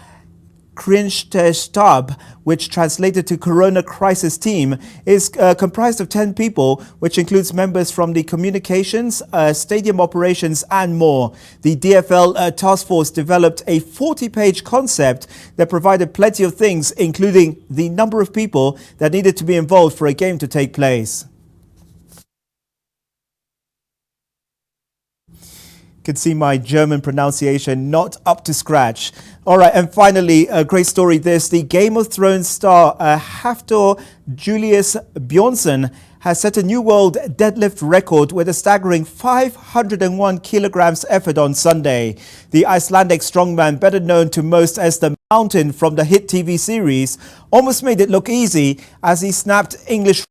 Stab, which translated to Corona Crisis Team, is comprised of 10 people, which includes members from the communications, stadium operations and more. The DFL task force developed a 40-page concept that provided plenty of things, including the number of people that needed to be involved for a game to take place. Could see my German pronunciation not up to scratch. All right, and finally, a great story this. The Game of Thrones star Hafthor Julius Bjornsson has set a new world deadlift record with a staggering 501 kilograms effort on Sunday. The Icelandic strongman, better known to most as the Mountain from the hit TV series, almost made it look easy as he snapped English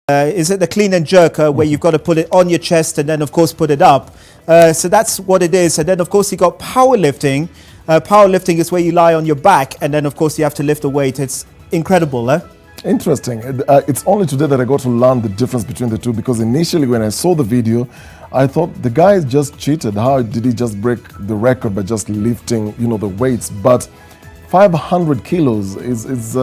is it the clean and jerk where you've got to put it on your chest and then of course put it up. So that's what it is. And then of course you got powerlifting. Powerlifting is where you lie on your back and then of course you have to lift a weight. It's incredible, eh? Interesting. It's only today that I got to learn the difference between the two, because initially when I saw the video, I thought the guy just cheated. How did he just break the record by just lifting, the weights? But 500 kilos is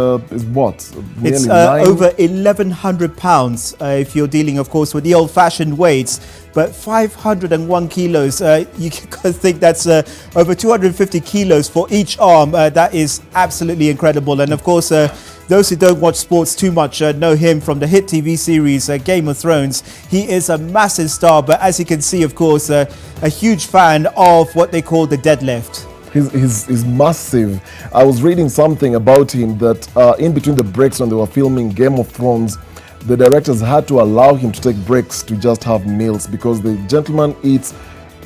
what? It's over 1,100 pounds if you're dealing, of course, with the old-fashioned weights. But 501 kilos, you can think that's over 250 kilos for each arm. That is absolutely incredible. And of course, those who don't watch sports too much know him from the hit TV series Game of Thrones. He is a massive star, but as you can see, of course, a huge fan of what they call the deadlift. He's massive. I was reading something about him that in between the breaks when they were filming Game of Thrones, the directors had to allow him to take breaks to just have meals, because the gentleman eats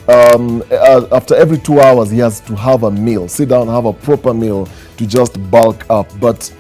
after every 2 hours he has to have a meal, sit down, have a proper meal to just bulk up. But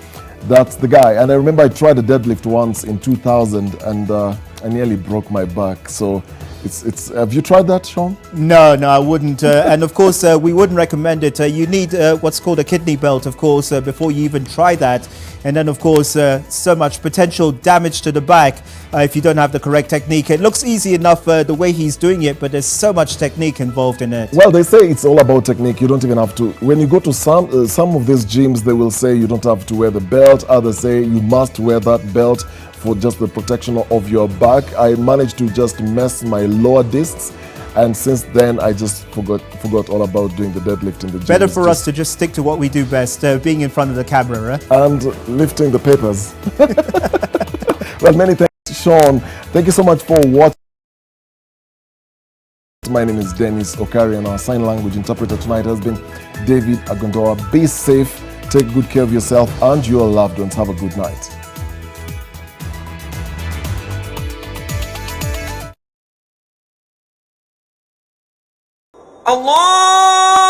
that's the guy. And I remember I tried a deadlift once in 2000 and I nearly broke my back. So it's have you tried that, Sean? No, I wouldn't. And of course, we wouldn't recommend it. You need what's called a kidney belt, of course, before you even try that. And then, of course, so much potential damage to the back if you don't have the correct technique. It looks easy enough the way he's doing it, but there's so much technique involved in it. Well, they say it's all about technique. You don't even have to. When you go to some of these gyms, they will say you don't have to wear the belt. Others say you must wear that belt for just the protection of your back. I managed to just mess my lower discs, and since then I just forgot all about doing the deadlift in the gym. Better for us to just stick to what we do best, being in front of the camera, and lifting the papers. Well, many thanks, Sean. Thank you so much for watching. My name is Dennis Okari, and our sign language interpreter tonight has been David Agondoa. Be safe, take good care of yourself and your loved ones. Have a good night. Allah!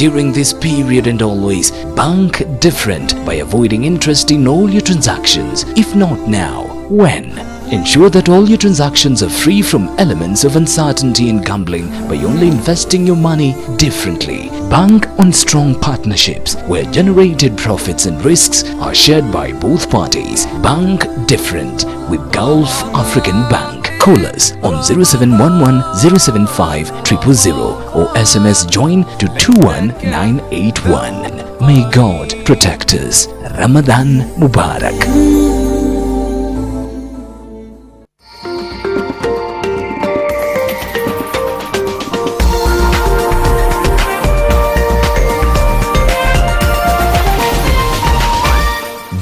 during this period and always. Bank different by avoiding interest in all your transactions. If not now, when? Ensure that all your transactions are free from elements of uncertainty and gambling by only investing your money differently. Bank on strong partnerships where generated profits and risks are shared by both parties. Bank different with Gulf African Bank. Call us on 0711 075 000 or SMS join to 21981. May God protect us. Ramadan Mubarak.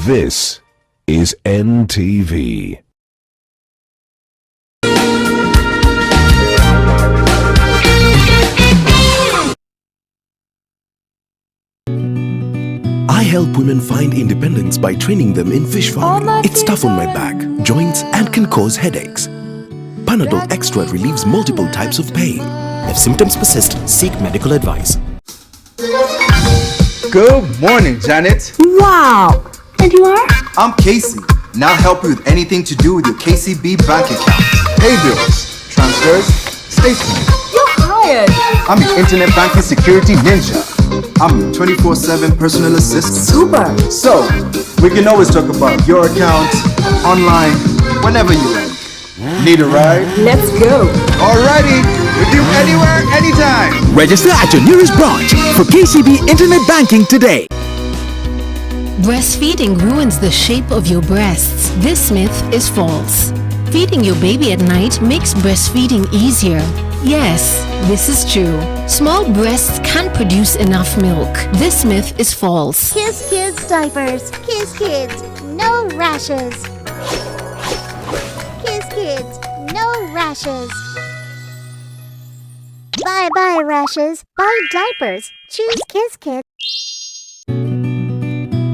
This is NTV. I help women find independence by training them in fish farming. It's tough on my back, joints, and can cause headaches. Panadol Extra relieves multiple types of pain. If symptoms persist, seek medical advice. Good morning, Janet. Wow! And you are? I'm Casey. Now help you with anything to do with your KCB bank account. Pay bills, transfers, statements. You're hired. I'm your internet banking security ninja. I'm your 24/7 personal assistant. Super. So, we can always talk about your account, online, whenever you like. Need a ride? Let's go. Alrighty. With you anywhere, anytime. Register at your nearest branch for KCB Internet Banking today. Breastfeeding ruins the shape of your breasts. This myth is false. Feeding your baby at night makes breastfeeding easier. Yes, this is true. Small breasts can't produce enough milk. This myth is false. Kiss Kids diapers. Kiss Kids, no rashes. Kiss Kids, no rashes. Bye bye rashes. Bye diapers. Choose Kiss Kids.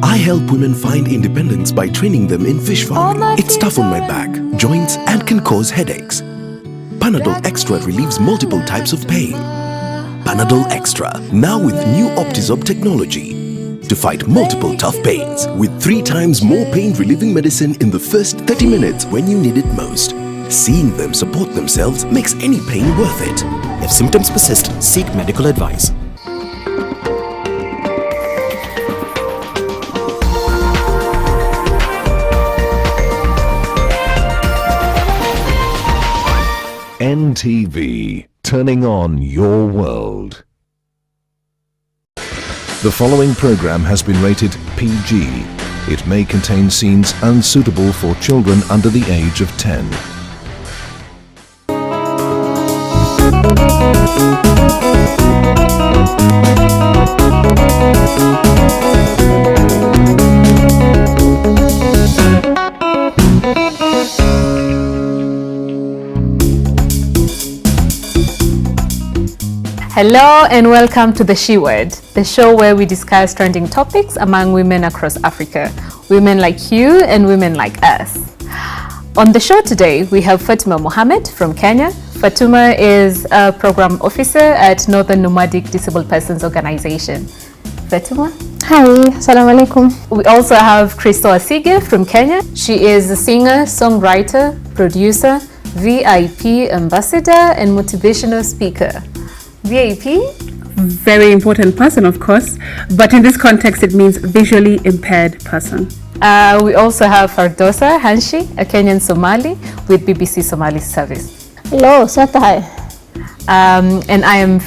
I help women find independence by training them in fish farming. It's tough on my back, joints, and can cause headaches. Panadol Extra relieves multiple types of pain. Panadol Extra, now with new Optizorb technology to fight multiple tough pains with 3 times more pain-relieving medicine in the first 30 minutes when you need it most. Seeing them support themselves makes any pain worth it. If symptoms persist, seek medical advice. NTV, turning on your world. The following program has been rated PG. It may contain scenes unsuitable for children under the age of 10. Hello and welcome to The She Word, the show where we discuss trending topics among women across Africa, women like you and women like us. On the show today, we have Fatuma Mohammed from Kenya. Fatuma is a program officer at Northern Nomadic Disabled Persons Organization. Fatuma? Hi, assalamu alaikum. We also have Crystal Asige from Kenya. She is a singer, songwriter, producer, VIP ambassador, and motivational speaker. VIP? Very important person, of course, but in this context it means visually impaired person. We also have Fardosa Hanshi, a Kenyan Somali with BBC Somali Service. Hello, Satai. And I am